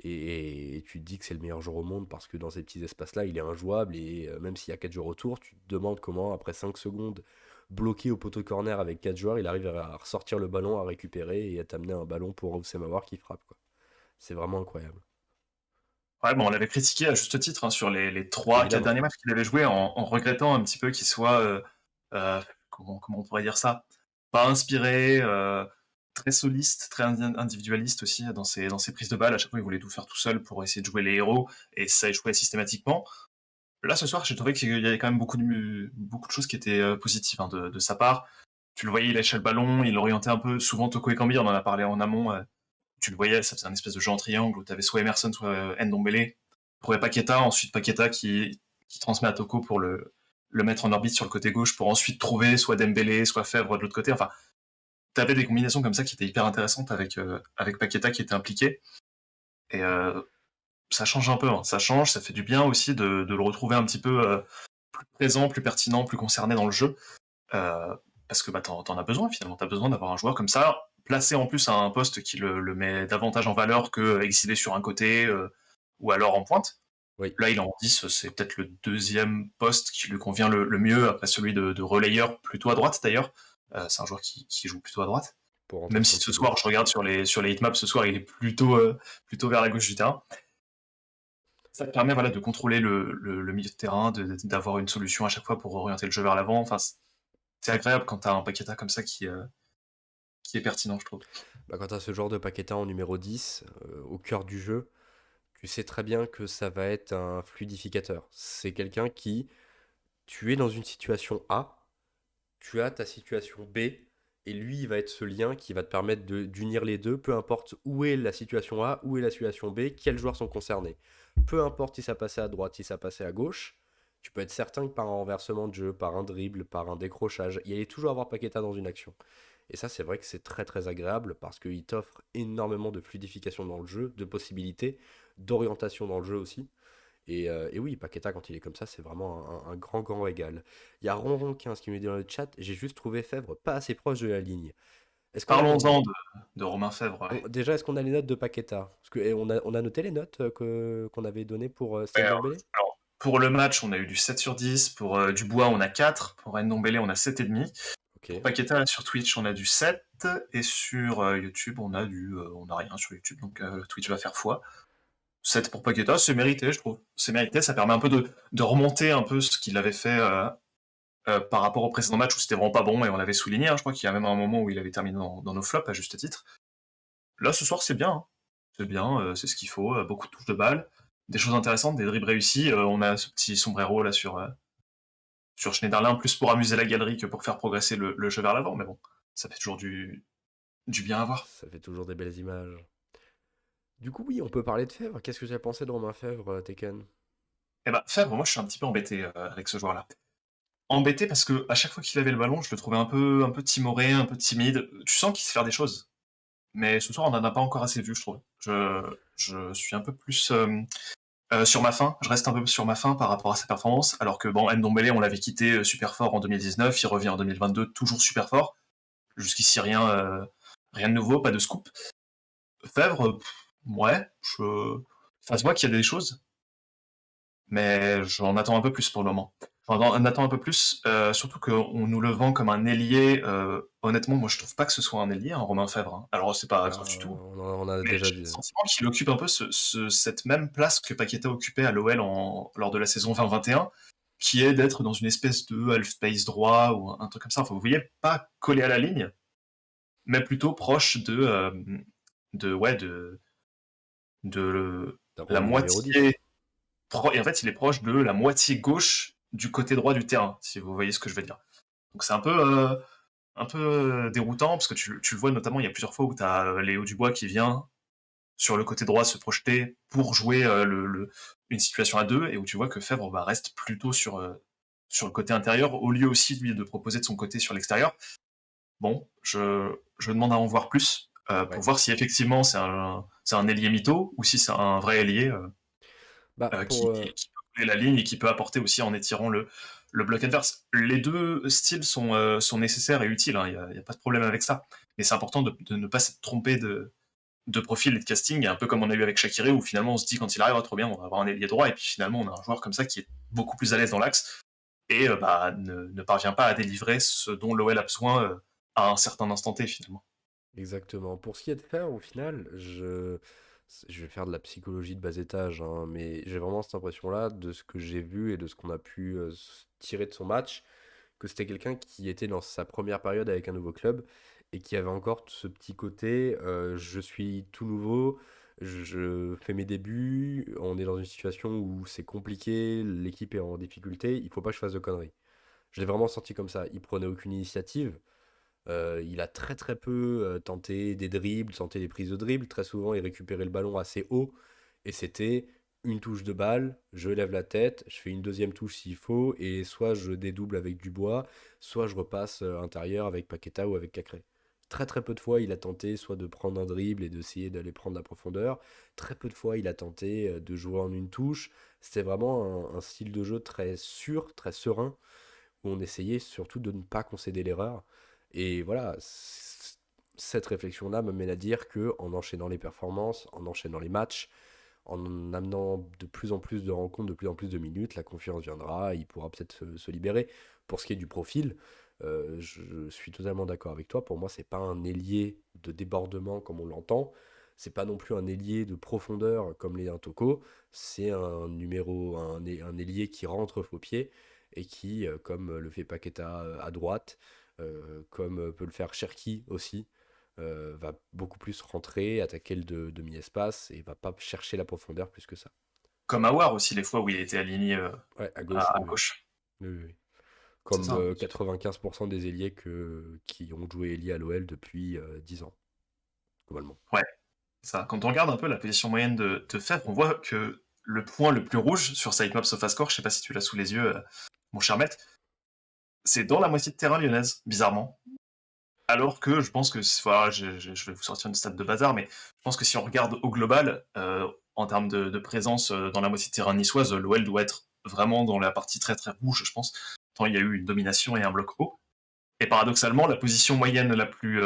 Et tu te dis que c'est le meilleur joueur au monde parce que dans ces petits espaces-là, il est injouable. Et même s'il y a 4 joueurs autour, tu te demandes comment, après 5 secondes, bloqué au poteau corner avec 4 joueurs, il arrive à ressortir le ballon, à récupérer et à t'amener un ballon pour Oussem Aouar qui frappe, quoi. C'est vraiment incroyable. Ouais, bon, on l'avait critiqué à juste titre hein, sur les 3-4 Évidemment. derniers matchs qu'il avait joué en regrettant un petit peu qu'il soit, comment on pourrait dire ça, pas inspiré, très soliste, très individualiste aussi dans ses prises de balles. À chaque fois, il voulait tout faire tout seul pour essayer de jouer les héros et ça échouait systématiquement. Là, ce soir, j'ai trouvé qu'il y avait quand même beaucoup de choses qui étaient positives hein, de sa part. Tu le voyais, il lâchait le ballon, il orientait un peu, souvent Toko Ekambi, on en a parlé en amont, tu le voyais, ça faisait un espèce de jeu en triangle où tu avais soit Emerson, soit Ndombele. Trouvait Paqueta, ensuite Paqueta qui transmet à Toko pour le mettre en orbite sur le côté gauche pour ensuite trouver soit Dembélé, soit Fèvre de l'autre côté. Enfin, tu avais des combinaisons comme ça qui étaient hyper intéressantes avec Paqueta qui était impliqué. Et ça change un peu, hein. Ça change, ça fait du bien aussi de le retrouver un petit peu plus présent, plus pertinent, plus concerné dans le jeu. Euh, Parce que bah, t'en as besoin finalement, t'as besoin d'avoir un joueur comme ça, placé en plus à un poste qui le met davantage en valeur que exilé sur un côté ou alors en pointe. Oui. Là, il est en 10, c'est peut-être le deuxième poste qui lui convient le mieux, après celui de relayeur, plutôt à droite d'ailleurs. C'est un joueur qui joue plutôt à droite. Pour rentrer Même sur si le ce pied soir, je gauche. regarde sur les hitmaps, ce soir, il est plutôt vers la gauche du terrain. Ça te permet voilà, de contrôler le milieu de terrain, d'avoir une solution à chaque fois pour orienter le jeu vers l'avant. Enfin, c'est agréable quand t'as un Paqueta comme ça qui est pertinent, je trouve. Bah, quand tu as ce genre de Paqueta en numéro 10, au cœur du jeu, tu sais très bien que ça va être un fluidificateur. C'est quelqu'un qui, tu es dans une situation A, tu as ta situation B, et lui, il va être ce lien qui va te permettre d'unir les deux, peu importe où est la situation A, où est la situation B, quels joueurs sont concernés. Peu importe si ça passait à droite, si ça passait à gauche, tu peux être certain que par un renversement de jeu, par un dribble, par un décrochage, il allait toujours avoir Paqueta dans une action. Et ça, c'est vrai que c'est très très agréable parce qu'il t'offre énormément de fluidification dans le jeu, de possibilités, d'orientation dans le jeu aussi. Et oui, Paqueta, quand il est comme ça, c'est vraiment un grand, grand régal. Il y a Ronron15 qui me dit dans le chat, j'ai juste trouvé Fèvre pas assez proche de la ligne. Est-ce qu'on a les... Parlons-en de Romain Fèvre. Ouais. Déjà, est-ce qu'on a les notes de Paqueta? Parce que, on a noté les notes qu'on avait données pour Ouais, Stade Dombélé. alors, pour le match, on a eu du 7 sur 10. Pour Dubois, on a 4. Pour Ndombele, on a 7,5. Ok. Pour Paqueta, là, sur Twitch, on a du 7. Et sur YouTube, on a rien sur YouTube. Donc Twitch va faire foi. 7 pour Paqueta, c'est mérité, je trouve. C'est mérité, ça permet un peu de remonter un peu ce qu'il avait fait par rapport au précédent match où c'était vraiment pas bon et on l'avait souligné. Hein. Je crois qu'il y a même un moment où il avait terminé dans nos flops à juste titre. Là, ce soir, c'est bien. Hein. C'est bien, c'est ce qu'il faut. Beaucoup de touches de balle, des choses intéressantes, des dribbles réussis. On a ce petit sombrero là sur Schneiderlin, plus pour amuser la galerie que pour faire progresser le jeu vers l'avant. Mais bon, ça fait toujours du bien à voir. Ça fait toujours des belles images. Du coup, oui, on peut parler de Fèvre. Qu'est-ce que tu as pensé de Romain Fèvre, Tekken? Et bah, Fèvre, moi, je suis un petit peu embêté avec ce joueur-là. Embêté parce que à chaque fois qu'il avait le ballon, je le trouvais un peu timoré, un peu timide. Tu sens qu'il sait faire des choses. Mais ce soir, on n'en a pas encore assez vu, je trouve. Je suis un peu plus sur ma faim. Je reste un peu sur ma faim par rapport à sa performance. Alors que, bon, Ndombele, on l'avait quitté super fort en 2019. Il revient en 2022 toujours super fort. Jusqu'ici, rien de nouveau, pas de scoop. Fèvre, ouais, ça se voit qu'il y a des choses. Mais j'en attends un peu plus pour le moment. On attend un peu plus, surtout qu'on nous le vend comme un ailier. Honnêtement, moi, je trouve pas que ce soit un ailier, hein, Romain Fèvre, hein. Alors, c'est pas grave du tout, On a mais déjà j'ai dit. le sentiment qu'il occupe un peu cette même place que Paqueta occupait à l'OL lors de la saison 2021, qui est d'être dans une espèce de half-space droit ou un truc comme ça. Enfin, vous voyez, pas collé à la ligne, mais plutôt proche ouais, de D'un la rôle de numéro 10. moitié. Et en fait, il est proche de la moitié gauche du côté droit du terrain, si vous voyez ce que je veux dire. Donc c'est un peu déroutant, parce que tu le vois notamment, il y a plusieurs fois où tu as Léo Dubois qui vient sur le côté droit se projeter pour jouer une situation à deux, et où tu vois que Fèvre reste plutôt sur le côté intérieur, au lieu aussi lui de proposer de son côté sur l'extérieur. Bon, je demande à en voir plus, pour Ouais. voir si effectivement c'est un ailier mytho, ou si c'est un vrai ailier Bah, qui peut couler la ligne et qui peut apporter aussi en étirant le bloc adverse. Les deux styles sont nécessaires et utiles, hein, y a pas de problème avec ça. Mais c'est important de ne pas se tromper de profil et de casting, un peu comme on a eu avec Shaqiri, où finalement on se dit quand il arrive, trop bien, on va avoir un ailier droit, et puis finalement on a un joueur comme ça qui est beaucoup plus à l'aise dans l'axe, et ne parvient pas à délivrer ce dont l'OL a besoin à un certain instant T finalement. exactement. Pour ce qui est de faire, au final, je vais faire de la psychologie de bas étage, hein, mais j'ai vraiment cette impression-là de ce que j'ai vu et de ce qu'on a pu tirer de son match, que c'était quelqu'un qui était dans sa première période avec un nouveau club et qui avait encore ce petit côté, je suis tout nouveau, je fais mes débuts, on est dans une situation où c'est compliqué, l'équipe est en difficulté, il faut pas que je fasse de conneries. Je l'ai vraiment senti comme ça. Il prenait aucune initiative. Il a très très peu tenté des dribbles, tenté des prises de dribble. Très souvent, il récupérait le ballon assez haut et c'était une touche de balle, je lève la tête, je fais une deuxième touche s'il faut, et soit je dédouble avec Dubois, soit je repasse intérieur avec Paqueta ou avec Cacré. Très très peu de fois, il a tenté soit de prendre un dribble et d'essayer d'aller prendre la profondeur. Très peu de fois, il a tenté de jouer en une touche. C'était vraiment un style de jeu très sûr, très serein, où on essayait surtout de ne pas concéder l'erreur. Et voilà, cette réflexion-là me mène à dire que en enchaînant les performances, en enchaînant les matchs, en amenant de plus en plus de rencontres, de plus en plus de minutes, la confiance viendra, il pourra peut-être se libérer. Pour ce qui est du profil, je suis totalement d'accord avec toi. Pour moi, c'est pas un ailier de débordement comme on l'entend. C'est pas non plus un ailier de profondeur comme l'est un Toko. C'est un ailier qui rentre faux pied et qui, comme le fait Paqueta à droite, comme peut le faire Cherki aussi, va beaucoup plus rentrer, attaquer le demi-espace et va pas chercher la profondeur plus que ça. Comme Awar aussi, les fois où il a été aligné Ouais, à gauche, à oui, oui. gauche. Oui, oui, oui. C'est Comme ça. 95% des ailiers qui ont joué ailier à l'OL depuis 10 ans, globalement. Ouais, ça. Quand on regarde un peu la position moyenne de Fèvre, on voit que le point le plus rouge sur sa heatmap SofaScore, je sais pas si tu l'as sous les yeux, mon cher maître, c'est dans la moitié de terrain lyonnaise, bizarrement. Alors que je pense que, voilà, je vais vous sortir une stat de bazar, mais je pense que si on regarde au global, en termes de présence dans la moitié de terrain niçoise, l'OL doit être vraiment dans la partie très très rouge, je pense. Tant il y a eu une domination et un bloc haut. Et paradoxalement, la position moyenne la plus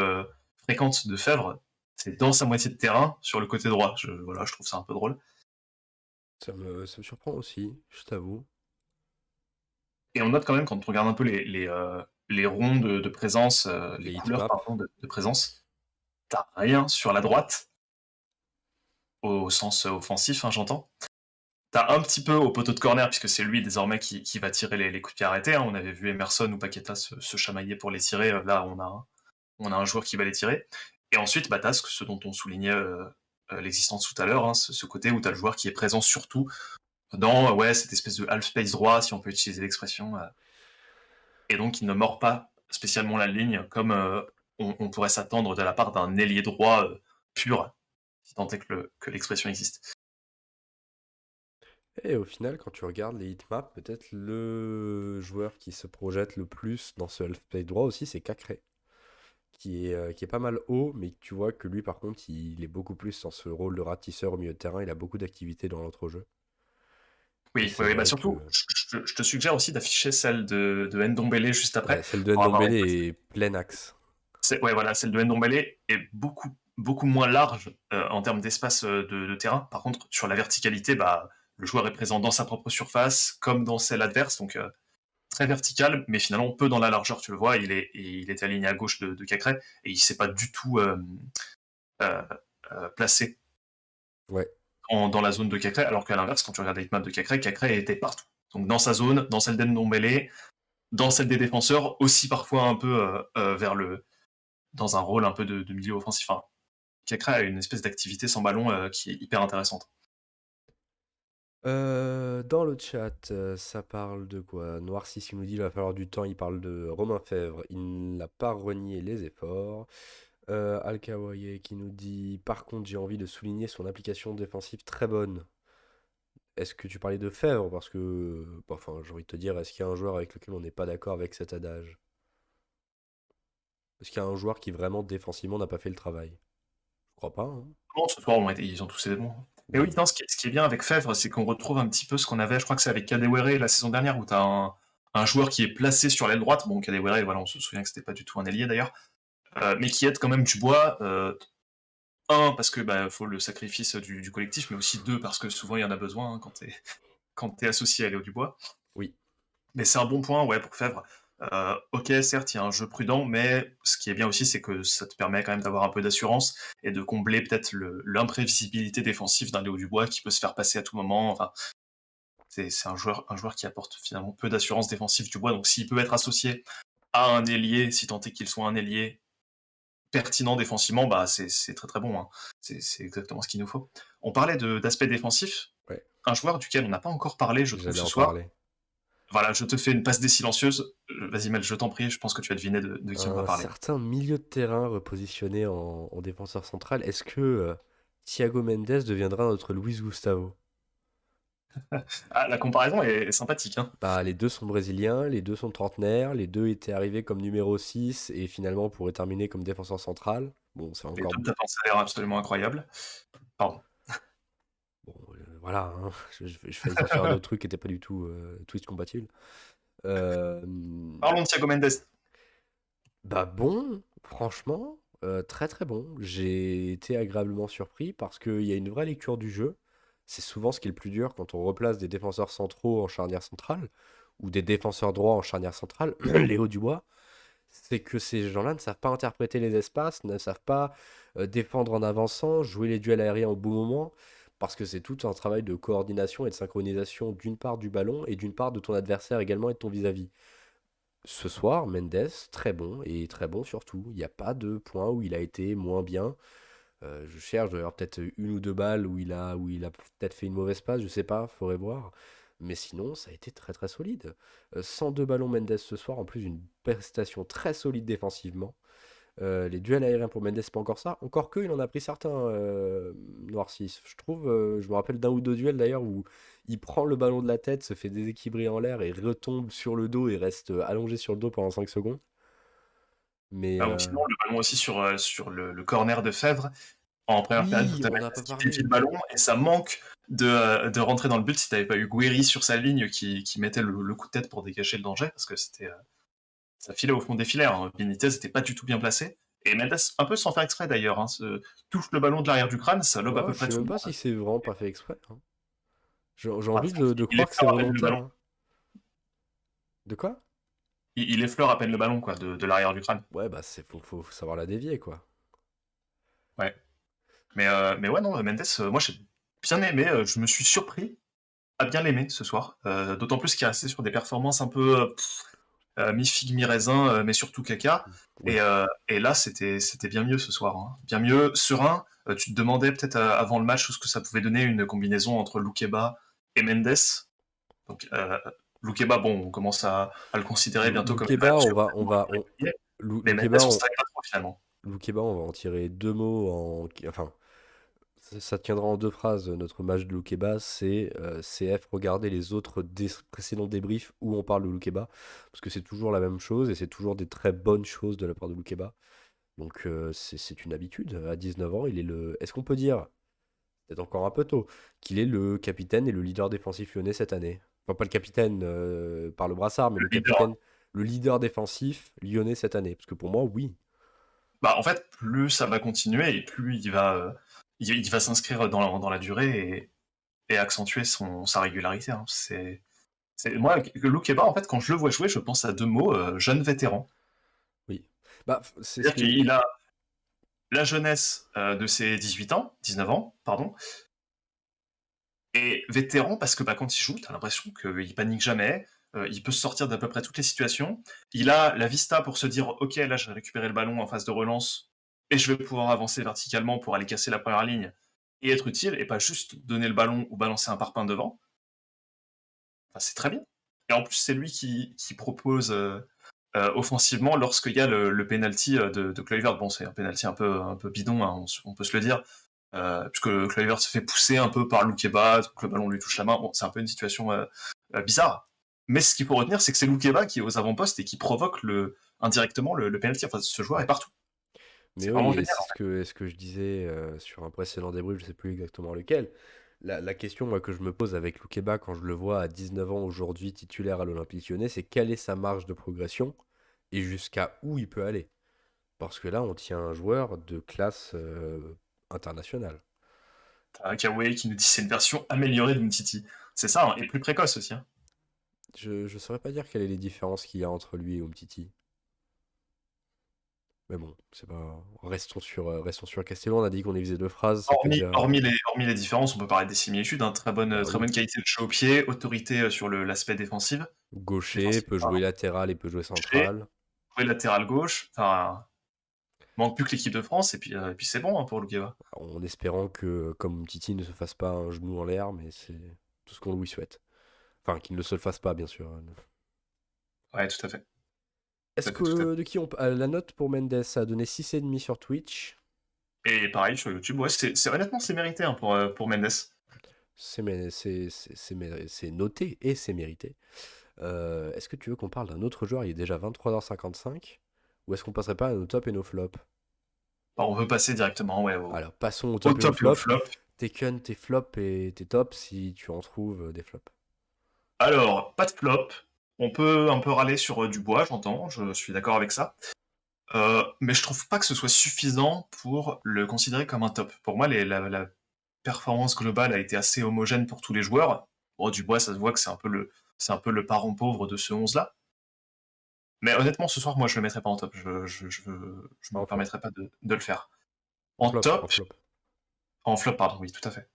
fréquente de Fèvre, c'est dans sa moitié de terrain, sur le côté droit. Voilà, je trouve ça un peu drôle. Ça me surprend aussi, je t'avoue. Et on note quand même, quand on regarde un peu les ronds de présence, les Les couleurs heatmaps. pardon, de présence, t'as rien sur la droite, au sens offensif, hein, j'entends. T'as un petit peu au poteau de corner, puisque c'est lui désormais qui va tirer les coups de pied arrêtés, hein. On avait vu Emerson ou Paqueta se chamailler pour les tirer. Là, on a un joueur qui va les tirer. Et ensuite, t'as ce dont on soulignait l'existence tout à l'heure, hein, ce côté où t'as le joueur qui est présent surtout dans ouais, cette espèce de half-space droit, si on peut utiliser l'expression, et donc il ne mord pas spécialement la ligne, comme on pourrait s'attendre de la part d'un ailier droit pur, si tant est que l'expression existe. Et au final, quand tu regardes les heatmaps, peut-être le joueur qui se projette le plus dans ce half-play droit aussi, c'est Cacré, qui est pas mal haut, mais tu vois que lui, par contre, il est beaucoup plus dans ce rôle de ratisseur au milieu de terrain. Il a beaucoup d'activité dans l'autre-jeu. Et Oui, c'est oui, bah vrai surtout, que je te suggère aussi d'afficher celle de Ndombele juste après, ouais, celle de pour avoir Ndombele une est plein axe. Ouais, voilà, celle de Ndombele est beaucoup moins large en termes d'espace de terrain. Par contre, sur la verticalité, le joueur est présent dans sa propre surface, comme dans celle adverse, donc très vertical, mais finalement peu dans la largeur, tu le vois, il était aligné à gauche de Cacré, et il s'est pas du tout euh, placé Ouais. dans la zone de Cacré, alors qu'à l'inverse, quand tu regardes la hitmap de Cacré, Cacré était partout. Donc dans sa zone, dans celle d'Ndombele, dans celle des défenseurs, aussi parfois un peu dans un rôle un peu de milieu offensif. Enfin, Cacré a une espèce d'activité sans ballon qui est hyper intéressante. Dans le chat, ça parle de quoi? Noircis qui nous dit il va falloir du temps, il parle de Romain Fèvre, il n'a pas renié les efforts. Alkawaye qui nous dit par contre j'ai envie de souligner son application défensive très bonne. Est-ce que tu parlais de Fèvre? Parce que, bah, enfin, j'ai envie de te dire, est-ce qu'il y a un joueur avec lequel on n'est pas d'accord avec cet adage? Est-ce qu'il y a un joueur qui vraiment défensivement n'a pas fait le travail? Je crois pas, hein. Non, ce soir, ils ont tous été bons. Mais oui, Oui. non, ce qui est bien avec Fèvre, c'est qu'on retrouve un petit peu ce qu'on avait, je crois que c'est avec Kadewere la saison dernière, où tu as un joueur qui est placé sur l'aile droite. Bon, Kadewere, voilà, on se souvient que c'était pas du tout un ailier d'ailleurs, mais qui aide quand même Dubois. Un, parce que faut le sacrifice du collectif, mais aussi deux, parce que souvent il y en a besoin hein, quand t'es associé à Léo Dubois. Oui. Mais c'est un bon point, ouais, pour Fèvre. Ok, certes, il y a un jeu prudent, mais ce qui est bien aussi, c'est que ça te permet quand même d'avoir un peu d'assurance et de combler peut-être l'imprévisibilité défensive d'un Léo Dubois qui peut se faire passer à tout moment. Enfin, c'est un joueur qui apporte finalement peu d'assurance défensive Dubois. Donc s'il peut être associé à un ailier, si tant est qu'il soit un ailier pertinent défensivement, bah c'est très très bon. Hein. C'est exactement ce qu'il nous faut. On parlait d'aspect défensif. Ouais. Un joueur duquel on n'a pas encore parlé, je trouve, J'allais ce en soir. parler. Voilà, je te fais une passe des silencieuses. Vas-y Mel, je t'en prie, je pense que tu as deviné de qui on va Un parler. certain milieu de terrain repositionné en défenseur central, est-ce que Thiago Mendes deviendra notre Luis Gustavo? Ah, la comparaison est sympathique. Hein. Bah, les deux sont brésiliens, les deux sont trentenaires, les deux étaient arrivés comme numéro 6 et finalement pourraient terminer comme défenseur central. Bon, c'est Les encore... deux tapent un salaire absolument incroyable. Pardon. Bon, voilà, hein. Je faisais faire un autre truc qui n'était pas du tout Twitch compatible. Euh, Parlons de Thiago Mendes. Bah bon, franchement, très très bon. J'ai été agréablement surpris parce qu'il y a une vraie lecture du jeu. C'est souvent ce qui est le plus dur quand on replace des défenseurs centraux en charnière centrale ou des défenseurs droits en charnière centrale, Léo Dubois, c'est que ces gens-là ne savent pas interpréter les espaces, ne savent pas défendre en avançant, jouer les duels aériens au bon moment, parce que c'est tout un travail de coordination et de synchronisation d'une part du ballon et d'une part de ton adversaire également et de ton vis-à-vis. Ce soir, Mendes, très bon, et très bon surtout. Il n'y a pas de point où il a été moins bien. Je cherche, il doit y avoir peut-être une ou deux balles où il a peut-être fait une mauvaise passe, je sais pas, faudrait voir. Mais sinon, ça a été très très solide. 102 ballons Mendes ce soir, en plus d'une prestation très solide défensivement. Les duels aériens pour Mendes, c'est pas encore ça. Encore que, il en a pris certains, Noir 6. Je trouve, je me rappelle d'un ou deux duels d'ailleurs où il prend le ballon de la tête, se fait déséquilibrer en l'air et retombe sur le dos et reste allongé sur le dos pendant 5 secondes. Mais Ou sinon, le ballon aussi sur le corner de Fèvre, en première période, où oui, tu on avais n'a pas qui dévie le parlé. ballon, et ça manque de rentrer dans le but si tu n'avais pas eu Guiri sur sa ligne qui mettait le coup de tête pour dégager le danger, parce que ça filait au fond des filets. Hein. Benitez n'était pas du tout bien placé. Et Mendes, un peu sans faire exprès d'ailleurs, hein, touche le ballon de l'arrière du crâne, ça lobe à Oh, peu je près sais tout même le pas monde. si c'est vraiment pas fait exprès, hein. J'ai Ah, envie de il croire que c'est effleure à peine le volontaire, ballon. hein. De quoi? Il effleure à peine le ballon, quoi, de l'arrière du crâne. Ouais, bah faut savoir la dévier, quoi. Ouais. Mais ouais, non, Mendes, moi j'ai bien aimé, je me suis surpris à bien l'aimer ce soir. D'autant plus qu'il est resté sur des performances un peu mi-figue, mi-raisin, mais surtout caca. Oui. Et là, c'était bien mieux ce soir. Hein. Bien mieux, serein. Tu te demandais peut-être avant le match ce que ça pouvait donner une combinaison entre Loukeba et Mendes. Donc, Loukeba, bon, on commence à le considérer bientôt comme une valeur Loukeba, sûre. Mais Mendes, Loukeba, on savait pas trop finalement. Loukeba, on va en tirer deux mots enfin, ça tiendra en deux phrases. Notre match de Loukeba, c'est CF, regarder les autres précédents débriefs où on parle de Loukeba, parce que c'est toujours la même chose et c'est toujours des très bonnes choses de la part de Loukeba. Donc c'est une habitude. À 19 ans, il est le. Est-ce qu'on peut dire, peut-être encore un peu tôt, qu'il est le capitaine et le leader défensif lyonnais cette année? Enfin, pas le capitaine par le brassard, mais Le le leader. capitaine, le leader défensif lyonnais cette année. Parce que pour moi, oui. Bah, en fait, plus ça va continuer et plus il va s'inscrire dans la durée et accentuer sa régularité. Hein. Moi, Loukeba, en fait, quand je le vois jouer, je pense à 2 mots, jeune vétéran. Oui. Bah, c'est ce C'est-à-dire que. qu'il a la jeunesse de ses 19 ans, pardon, et vétéran parce que quand il joue, t'as l'impression qu'il panique jamais, il peut se sortir d'à peu près toutes les situations. Il a la vista pour se dire ok, là j'ai récupéré le ballon en phase de relance et je vais pouvoir avancer verticalement pour aller casser la première ligne et être utile et pas juste donner le ballon ou balancer un parpaing devant. Enfin, c'est très bien. Et en plus, c'est lui qui propose offensivement lorsqu'il y a le penalty de Kluivert. Bon, c'est un penalty un peu bidon, hein, on peut se le dire. Puisque Kluivert se fait pousser un peu par Loukeba, donc le ballon lui touche la main. Bon, c'est un peu une situation bizarre. Mais ce qu'il faut retenir, c'est que c'est Loukeba qui est aux avant-postes et qui provoque indirectement le penalty. Enfin, ce joueur est partout. Mais C'est vraiment oui, et génial. c'est ce que je disais sur un précédent débrief, je sais plus exactement lequel. La question moi, que je me pose avec Loukeba quand je le vois à 19 ans aujourd'hui titulaire à l'Olympique Lyonnais, c'est quelle est sa marge de progression et jusqu'à où il peut aller. Parce que là, on tient un joueur de classe internationale. T'as Kawhi qui nous dit c'est une version améliorée d'Umtiti. C'est ça, hein, et plus précoce aussi. Hein. Je saurais pas dire quelles sont les différences qu'il y a entre lui et Umtiti. Mais bon, c'est pas. Restons sur Castello, on a dit qu'on y faisait 2 phrases, ça fait Hormis, déjà. hormis les différences, on peut parler des similitudes. Hein. Très bonne, Bah très oui. bonne qualité de jeu au pied, autorité sur l'aspect défensif. Gaucher, Défensif, peut pardon. jouer latéral et peut jouer Gaucher, central. jouer latéral gauche. Enfin, manque plus que l'équipe de France et puis c'est bon hein, pour Loukeba. En espérant que, comme Titi, ne se fasse pas un genou en l'air, mais c'est tout ce qu'on lui souhaite. Enfin, qu'il ne se le fasse pas, bien sûr. Ouais, tout à fait. Tout Est-ce à fait, tout à fait. que de qui la note pour Mendes a donné 6,5 sur Twitch. Et pareil sur YouTube, ouais, honnêtement c'est mérité hein, pour Mendes. C'est noté et c'est mérité. Est-ce que tu veux qu'on parle d'un autre joueur? Il est déjà 23h55. Ou est-ce qu'on passerait pas à nos tops et nos flops? Alors, on peut passer directement ouais, Alors, passons aux au tops et aux top et au flops. flop. Tes flops et tes tops si tu en trouves des flops. Alors, pas de flop. On peut un peu râler sur Dubois, j'entends, je suis d'accord avec ça. Mais je trouve pas que ce soit suffisant pour le considérer comme un top. Pour moi, la performance globale a été assez homogène pour tous les joueurs. Bon, Dubois, ça se voit que c'est un peu le parent pauvre de ce 11-là. Mais honnêtement, ce soir, moi, je le mettrai pas en top. Je Pas me en flop. permettrai pas de le faire. En En flop, en top, flop. en flop, pardon, oui, tout à fait.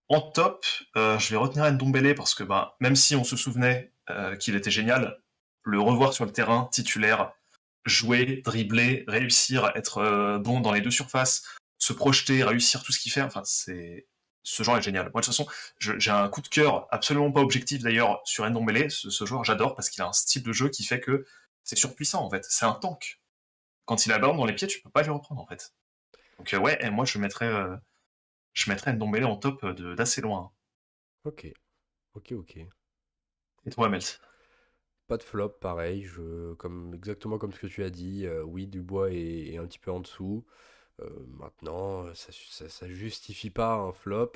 En top, je vais retenir Ndombele parce que même si on se souvenait qu'il était génial, le revoir sur le terrain, titulaire, jouer, dribbler, réussir à être bon dans les deux surfaces, se projeter, réussir tout ce qu'il fait, enfin, ce joueur est génial. Moi, de toute façon, j'ai un coup de cœur absolument pas objectif d'ailleurs sur Ndombele. Ce joueur, j'adore parce qu'il a un style de jeu qui fait que c'est surpuissant en fait. C'est un tank. Quand il a le ballon dans les pieds, tu peux pas lui reprendre en fait. Donc ouais, et moi je mettrais Ndombele en top d'assez loin. Ok, ok. Et toi, Mel? Pas de flop, pareil. Exactement comme ce que tu as dit. Oui, Dubois est un petit peu en dessous. Maintenant, ça justifie pas un flop.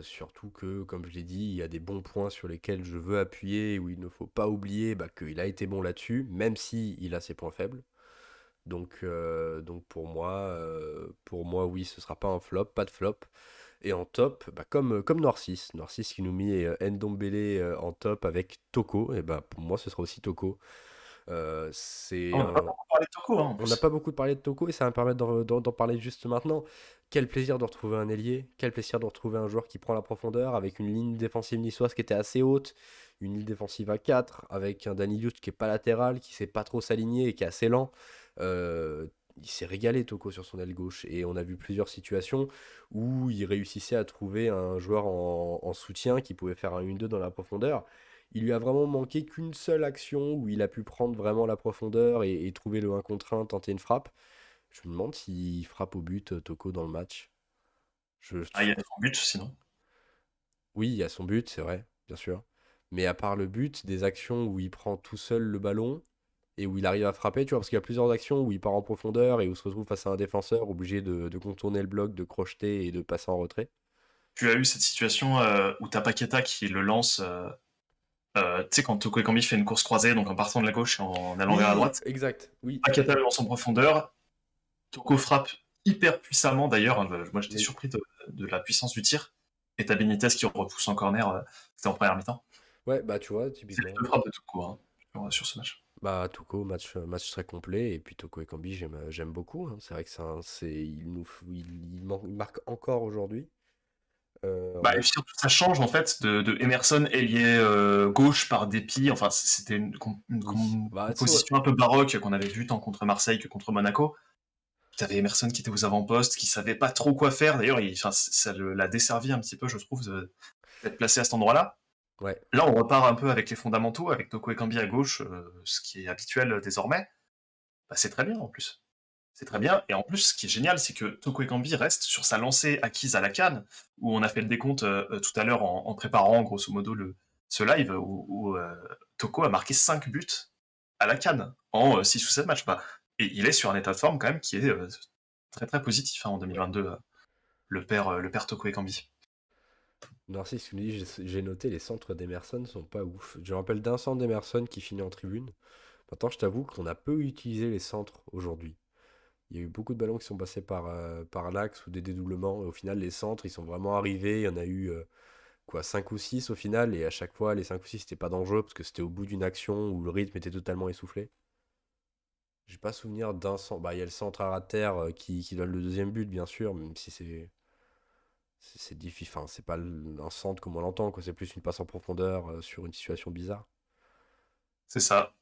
Surtout que, comme je l'ai dit, il y a des bons points sur lesquels je veux appuyer, où il ne faut pas oublier qu'il a été bon là-dessus, même si il a ses points faibles. Donc pour moi, oui, ce sera pas un flop, pas de flop. Et en top, comme Narcisse qui nous mit Ndombele en top avec Toko, et pour moi ce sera aussi Toko. C'est On n'a pas un, beaucoup parlé de Toko, hein, en on n'a plus. pas beaucoup parlé de Toko et ça va me permettre d'en parler juste maintenant. Quel plaisir de retrouver un ailier, quel plaisir de retrouver un joueur qui prend la profondeur avec une ligne défensive niçoise qui était assez haute, une ligne défensive à 4 avec un Danny Luce qui est pas latéral, qui sait pas trop s'aligner et qui est assez lent. Euh, il s'est régalé Toko sur son aile gauche et on a vu plusieurs situations où il réussissait à trouver un joueur en soutien qui pouvait faire un 1-2 dans la profondeur. Il lui a vraiment manqué qu'une seule action où il a pu prendre vraiment la profondeur et trouver le 1 contre 1, tenter une frappe. Je me demande s'il frappe au but, Toko, dans le match. Je Ah, il y a trouve. son but, sinon. Oui, il y a son but, c'est vrai, bien sûr. Mais à part le but, des actions où il prend tout seul le ballon et où il arrive à frapper, tu vois, parce qu'il y a plusieurs actions où il part en profondeur et où il se retrouve face à un défenseur obligé de contourner le bloc, de crocheter et de passer en retrait. Tu as eu cette situation où t'as Paqueta qui le lance, tu sais, quand Toko Ekambi fait une course croisée, donc en partant de la gauche et en allant vers la Oui, droite. exact, oui. Paqueta le lance en profondeur. Toko frappe hyper puissamment, d'ailleurs. Moi, j'étais Oui. surpris de la puissance du tir. Et t'as Benitez qui repousse en corner. C'était en première mi-temps. Ouais, bah tu vois, C'est les typiquement. deux frappes de Toko hein, sur ce match. Bah Toko, match très complet. Et puis Toko Ekambi, j'aime beaucoup, hein. C'est vrai que il marque encore aujourd'hui. Bah, On et a... puis surtout, ça change en fait de Emerson ailier gauche par dépit. Enfin, c'était Oui. Bah tu sais, ouais. composition un peu baroque qu'on avait vu tant contre Marseille que contre Monaco. T'avais Emerson qui était aux avant-postes, qui savait pas trop quoi faire. D'ailleurs, enfin, ça l'a desservi un petit peu, je trouve, d'être placé à cet endroit-là. Ouais. Là, on repart un peu avec les fondamentaux, avec Toko Ekambi à gauche, ce qui est habituel désormais. Bah, c'est très bien en plus. C'est très bien. Et en plus, ce qui est génial, c'est que Toko Ekambi reste sur sa lancée acquise à la CAN, où on a fait le décompte tout à l'heure en préparant grosso modo ce live, où Toko a marqué 5 buts à la CAN en 6 ou 7 matchs. Enfin, et il est sur un état de forme quand même qui est très très positif hein, en Ouais. 2022, le père Toko Ekambi. Narcisse nous dit, j'ai noté les centres d'Emerson sont pas ouf. Je me rappelle d'un centre d'Emerson qui finit en tribune. Maintenant, je t'avoue qu'on a peu utilisé les centres aujourd'hui. Il y a eu beaucoup de ballons qui sont passés par l'axe ou des dédoublements. Et au final, les centres, ils sont vraiment arrivés. Il y en a eu quoi, 5 ou 6 au final. Et à chaque fois, les 5 ou 6 c'était pas dangereux parce que c'était au bout d'une action où le rythme était totalement essoufflé. J'ai pas souvenir d'un centre. Bah, il y a le centre à terre qui donne le deuxième but, bien sûr, même si c'est difficile. Enfin, c'est pas un centre comme on l'entend, quoi. C'est plus une passe en profondeur sur une situation bizarre. C'est ça.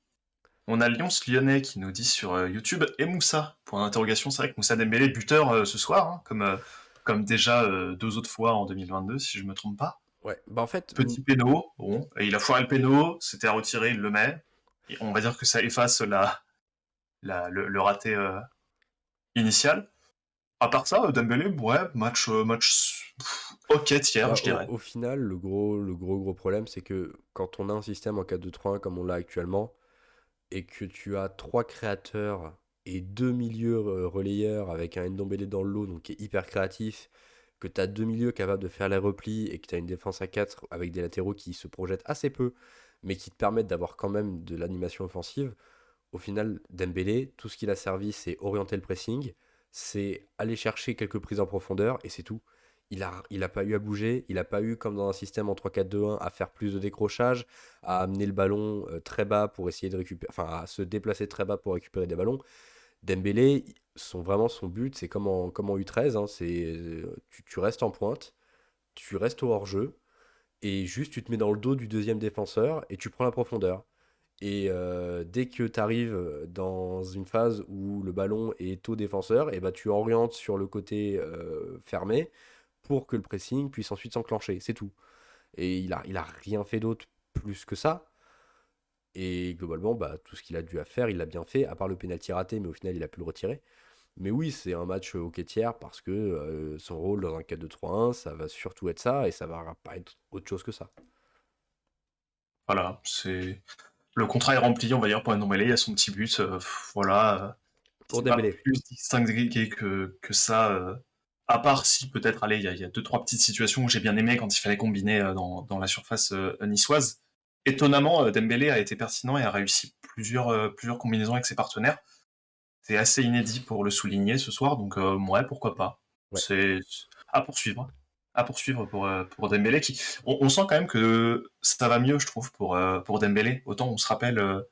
On a Lyons Lyonnais qui nous dit sur YouTube et Moussa, point d'interrogation. C'est vrai que Moussa Dembélé buteur ce soir, hein, comme déjà 2 autres fois en 2022, si je me trompe pas. Ouais, bah en fait, Petit péno, bon, et il a foiré le péno, c'était à retirer, il le met. Et on va dire que ça efface le raté initial. À part ça, Dembélé, ouais, match ok tiers, bah, je au, dirais. au final, le gros problème, c'est que quand on a un système en 4-2-3-1 comme on l'a actuellement, et que tu as trois créateurs et deux milieux relayeurs avec un Ndombele dans le lot, donc qui est hyper créatif, que tu as deux milieux capables de faire les replis et que tu as une défense à 4 avec des latéraux qui se projettent assez peu, mais qui te permettent d'avoir quand même de l'animation offensive, au final, Dembélé, tout ce qu'il a servi, c'est orienter le pressing, c'est aller chercher quelques prises en profondeur, et c'est tout. Il a pas eu à bouger, il a pas eu, comme dans un système en 3-4-2-1, à faire plus de décrochage, à amener le ballon très bas pour essayer de récupérer, enfin, à se déplacer très bas pour récupérer des ballons. Dembélé, vraiment son but, c'est comme en U13, hein, tu restes en pointe, tu restes au hors-jeu, et juste tu te mets dans le dos du deuxième défenseur, et tu prends la profondeur. Et dès que tu arrives dans une phase où le ballon est au défenseur, et bah, tu orientes sur le côté fermé pour que le pressing puisse ensuite s'enclencher. C'est tout. Et il a rien fait d'autre plus que ça. Et globalement, bah, tout ce qu'il a dû à faire, il l'a bien fait, à part le pénalty raté, mais au final, il a pu le retirer. Mais oui, c'est un match hockey tiers parce que son rôle dans un 4-2-3-1, ça va surtout être ça, et ça va pas être autre chose que ça. Voilà, le contrat est rempli, on va dire, pour Ndombele, il y a son petit but, voilà. Pour C'est pas Dembélé. plus distingué que ça, à part si peut-être, allez, il y a deux, trois petites situations que j'ai bien aimées quand il fallait combiner dans la surface niçoise. Étonnamment, Dembélé a été pertinent et a réussi plusieurs combinaisons avec ses partenaires. C'est assez inédit pour le souligner ce soir, donc ouais, pourquoi pas. Ouais. C'est à poursuivre. À poursuivre pour Dembélé. On sent quand même que ça va mieux, je trouve, pour Dembélé. Autant on se rappelle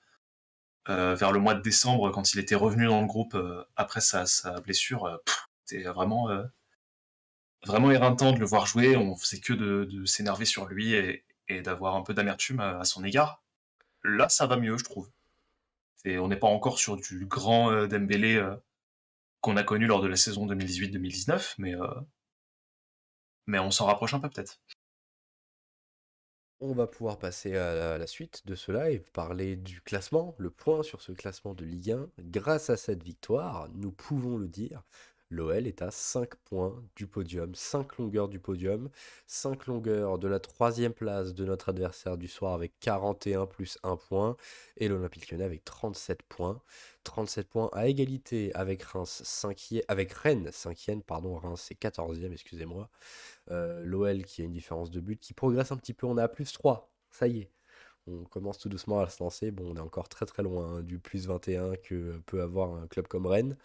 vers le mois de décembre, quand il était revenu dans le groupe après sa blessure, c'était vraiment éreintant de le voir jouer. On faisait que de s'énerver sur lui et d'avoir un peu d'amertume à son égard. Là, ça va mieux, je trouve. On n'est pas encore sur du grand Dembélé qu'on a connu lors de la saison 2018-2019, mais on s'en rapproche un peu peut-être. On va pouvoir passer à la suite de cela et parler du classement, le point sur ce classement de Ligue 1. Grâce à cette victoire, nous pouvons le dire, l'OL est à 5 points du podium, 5 longueurs du podium, 5 longueurs de la troisième place de notre adversaire du soir avec 41 plus 1 point, et l'Olympique Lyonnais avec 37 points. 37 points à égalité avec avec Rennes 5e, pardon, Reims est 14e, excusez-moi. L'OL qui a une différence de but qui progresse un petit peu. On est à plus 3. Ça y est. On commence tout doucement à se lancer. Bon, on est encore très très loin du plus 21 que peut avoir un club comme Rennes.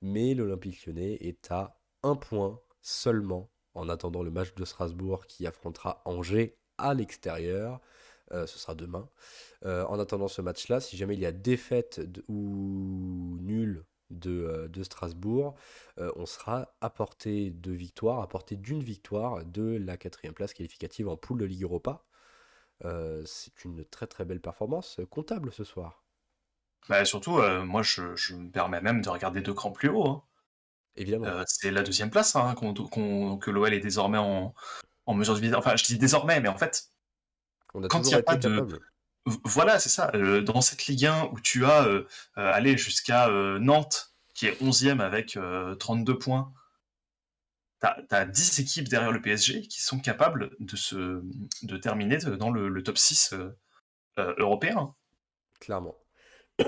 Mais l'Olympique Lyonnais est à un point seulement en attendant le match de Strasbourg qui affrontera Angers à l'extérieur. Ce sera demain. En attendant ce match-là, si jamais il y a défaite ou nul de Strasbourg, on sera à portée de victoire, à portée d'une victoire de la 4e place qualificative en poule de Ligue Europa. C'est une très très belle performance comptable ce soir. Bah, surtout, moi, je me permets même de regarder 2 crans plus haut, hein. Évidemment, C'est la 2e place, hein, que l'OL est désormais en mesure de viser. Enfin, je dis désormais, mais en fait, on a quand il y toujours a pas été de capable. voilà, c'est ça, dans cette Ligue 1 où tu as, allez jusqu'à, Nantes qui est 11e avec, 32 points. T'as 10 équipes derrière le PSG qui sont capables de terminer dans le top 6 européen. Clairement.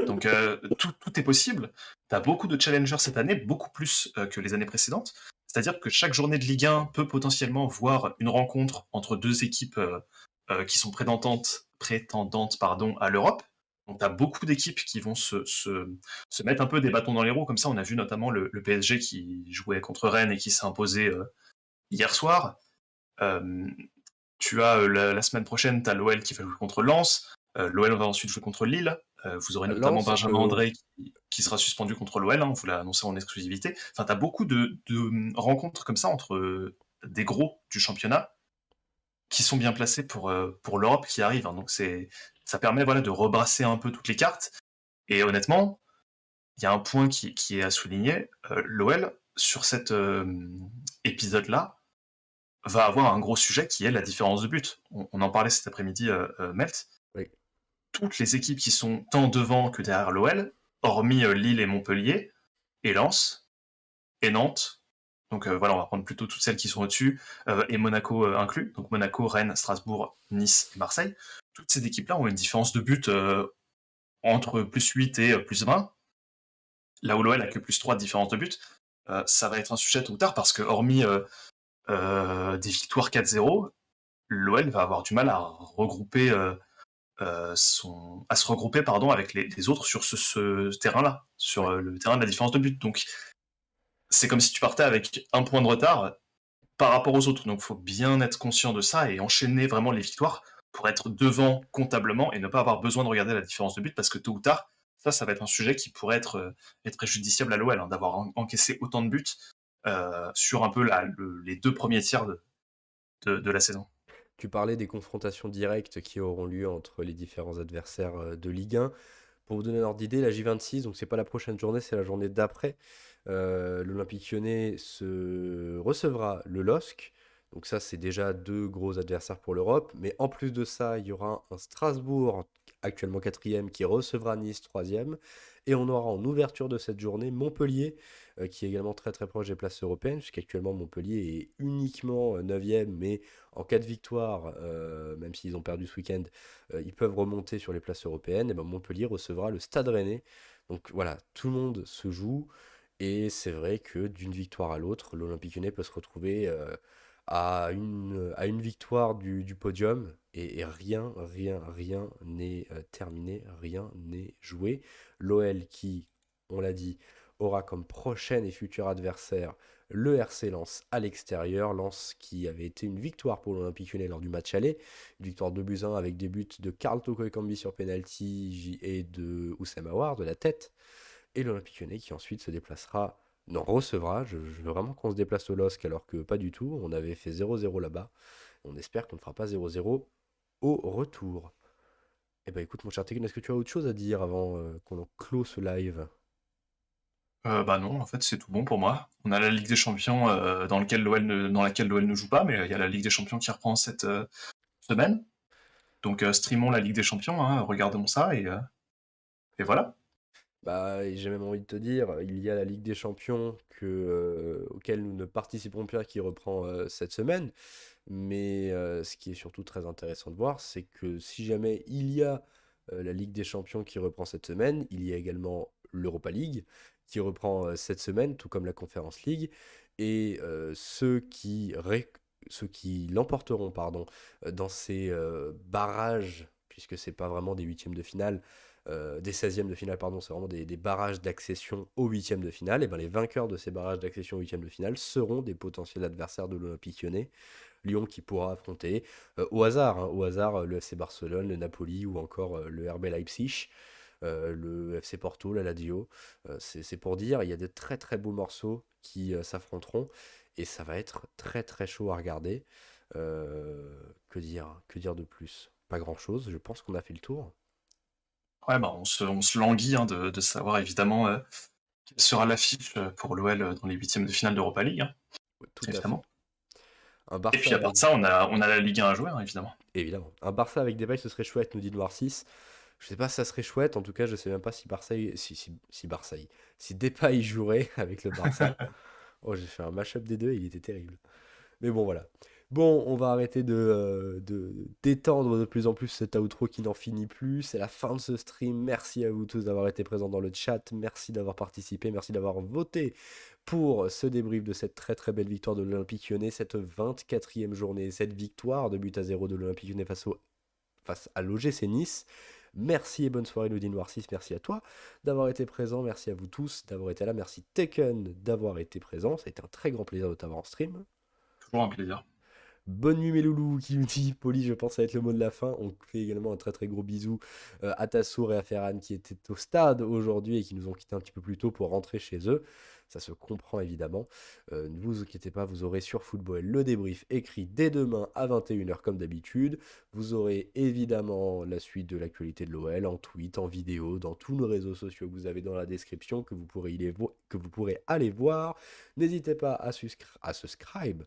Donc tout est possible. T'as beaucoup de challengers cette année, beaucoup plus que les années précédentes. C'est-à-dire que chaque journée de Ligue 1 peut potentiellement voir une rencontre entre deux équipes qui sont prétendantes pardon, à l'Europe. Donc t'as beaucoup d'équipes qui vont se mettre un peu des bâtons dans les roues. Comme ça, on a vu notamment le PSG qui jouait contre Rennes et qui s'est imposé hier soir. Euh, Tu as la semaine prochaine, tu as l'OL qui va jouer contre Lens. L'OL va ensuite jouer contre Lille. Vous aurez notamment Lens, Benjamin André qui sera suspendu contre l'OL. Hein, on vous l'a annoncé en exclusivité. Enfin, tu as beaucoup de rencontres comme ça entre des gros du championnat qui sont bien placés pour l'Europe qui arrive. Hein. Donc ça permet voilà, de rebrasser un peu toutes les cartes. Et honnêtement, il y a un point qui est à souligner. L'OL, sur cet épisode-là, va avoir un gros sujet qui est la différence de but. On en parlait cet après-midi, Melt. oui. Toutes les équipes qui sont tant devant que derrière l'OL, hormis Lille et Montpellier, et Lens, et Nantes, donc voilà, on va prendre plutôt toutes celles qui sont au-dessus, et Monaco inclus, donc Monaco, Rennes, Strasbourg, Nice et Marseille, toutes ces équipes-là ont une différence de but entre plus 8 et plus 20, là où l'OL a que plus 3 de différence de but. Ça va être un sujet tôt ou tard, parce que hormis des victoires 4-0, l'OL va avoir du mal à regrouper à se regrouper avec les autres sur ce terrain-là, sur Ouais. le terrain de la différence de but. Donc c'est comme si tu partais avec un point de retard par rapport aux autres. Donc il faut bien être conscient de ça et enchaîner vraiment les victoires pour être devant comptablement et ne pas avoir besoin de regarder la différence de but parce que tôt ou tard, ça va être un sujet qui pourrait être préjudiciable à l'OL, hein, d'avoir encaissé autant de buts sur un peu les 2 premiers tiers de la saison. Tu parlais des confrontations directes qui auront lieu entre les différents adversaires de Ligue 1. Pour vous donner un ordre d'idée, la J26, donc c'est pas la prochaine journée, c'est la journée d'après. L'Olympique Lyonnais recevra le LOSC. Donc ça, c'est déjà deux gros adversaires pour l'Europe. Mais en plus de ça, il y aura un Strasbourg, actuellement 4e, qui recevra Nice 3e. Et on aura en ouverture de cette journée Montpellier, qui est également très très proche des places européennes, puisqu'actuellement Montpellier est uniquement 9e, mais en cas de victoire, même s'ils ont perdu ce week-end, ils peuvent remonter sur les places européennes. Et ben Montpellier recevra le Stade Rennais. Donc voilà, tout le monde se joue. Et c'est vrai que d'une victoire à l'autre, l'Olympique Lyonnais peut se retrouver à une victoire du podium. Et rien n'est terminé, rien n'est joué. L'OL qui, on l'a dit, aura comme prochain et futur adversaire le RC Lens à l'extérieur. Lens qui avait été une victoire pour l'Olympique Lyonnais lors du match aller. Une victoire 2-1 avec des buts de Karl Toko Ekambi sur penalty et de Oussem Aouar de la tête. Et l'Olympique Lyonnais qui ensuite se déplacera, non, recevra. Je veux vraiment qu'on se déplace au LOSC alors que pas du tout. On avait fait 0-0 là-bas. On espère qu'on ne fera pas 0-0 au retour. Eh ben écoute mon cher Tegun, est-ce que tu as autre chose à dire avant qu'on en clôt ce live? Bah non, en fait, c'est tout bon pour moi. On a la Ligue des Champions dans laquelle l'OL ne joue pas, mais il y a la Ligue des Champions qui reprend cette semaine. Donc streamons la Ligue des Champions, hein, regardons ça et voilà. Bah, et j'ai même envie de te dire, il y a la Ligue des Champions auquel nous ne participerons plus, qui reprend cette semaine. Mais ce qui est surtout très intéressant de voir, c'est que si jamais il y a la Ligue des Champions qui reprend cette semaine, il y a également l'Europa League qui reprend cette semaine, tout comme la Conference League. Et ceux qui l'emporteront, pardon, dans ces barrages, puisque c'est pas vraiment des huitièmes de finale, des 16e de finale, pardon, c'est vraiment des barrages d'accession aux 8e de finale, et ben les vainqueurs de ces barrages d'accession aux 8e de finale seront des potentiels adversaires de l'Olympique Lyonnais. Lyon qui pourra affronter au hasard le FC Barcelone, le Napoli ou encore le RB Leipzig, le FC Porto, la Lazio. C'est pour dire, il y a de très très beaux morceaux qui s'affronteront et ça va être très très chaud à regarder. Que dire de plus? Pas grand chose, je pense qu'on a fait le tour. Ouais, bah, on se languit de savoir évidemment quelle sera l'affiche pour l'OL dans les huitièmes de finale d'Europa League, hein, Ouais, tout à fait. évidemment. Un Et Barça puis à part avec. ça, on a la Ligue 1 à jouer, hein, évidemment. Évidemment. Un Barça avec Depay, ce serait chouette, nous dit Noir 6. Je sais pas si ça serait chouette, en tout cas, je sais même pas si Barça. Si Barça. Si Depay y jouerait avec le Barça. Oh, j'ai fait un mashup des deux, il était terrible. Mais bon, voilà. Bon, on va arrêter de d'étendre de plus en plus cet outro qui n'en finit plus. C'est la fin de ce stream. Merci à vous tous d'avoir été présents dans le chat. Merci d'avoir participé. Merci d'avoir voté pour ce débrief de cette très très belle victoire de l'Olympique Lyonnais, cette 24e journée, cette victoire de but à 0 de l'Olympique Lyonnais face à l'OGC Nice. Merci et bonne soirée, Ludin Noir 6. Merci à toi d'avoir été présent. Merci à vous tous d'avoir été là. Merci Tekken d'avoir été présent. Ça a été un très grand plaisir de t'avoir en stream. Toujours un plaisir. Bonne nuit mes loulous, qui nous dit Poli, je pense, ça va être le mot de la fin. On fait également un très très gros bisou à Tassour et à Ferran qui étaient au stade aujourd'hui et qui nous ont quitté un petit peu plus tôt pour rentrer chez eux. Ça se comprend évidemment. Ne vous inquiétez pas, vous aurez sur Football le débrief écrit dès demain à 21h comme d'habitude. Vous aurez évidemment la suite de l'actualité de l'OL en tweet, en vidéo, dans tous nos réseaux sociaux que vous avez dans la description, que vous pourrez aller voir. N'hésitez pas à subscribe,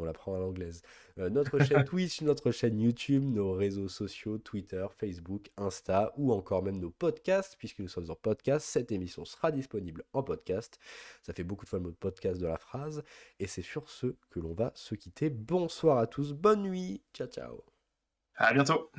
on l'apprend à l'anglaise. Notre chaîne Twitch, notre chaîne YouTube, nos réseaux sociaux, Twitter, Facebook, Insta, ou encore même nos podcasts, puisque nous sommes en podcast. Cette émission sera disponible en podcast. Ça fait beaucoup de fois le mot podcast de la phrase. Et c'est sur ce que l'on va se quitter. Bonsoir à tous, bonne nuit, ciao ciao. À bientôt.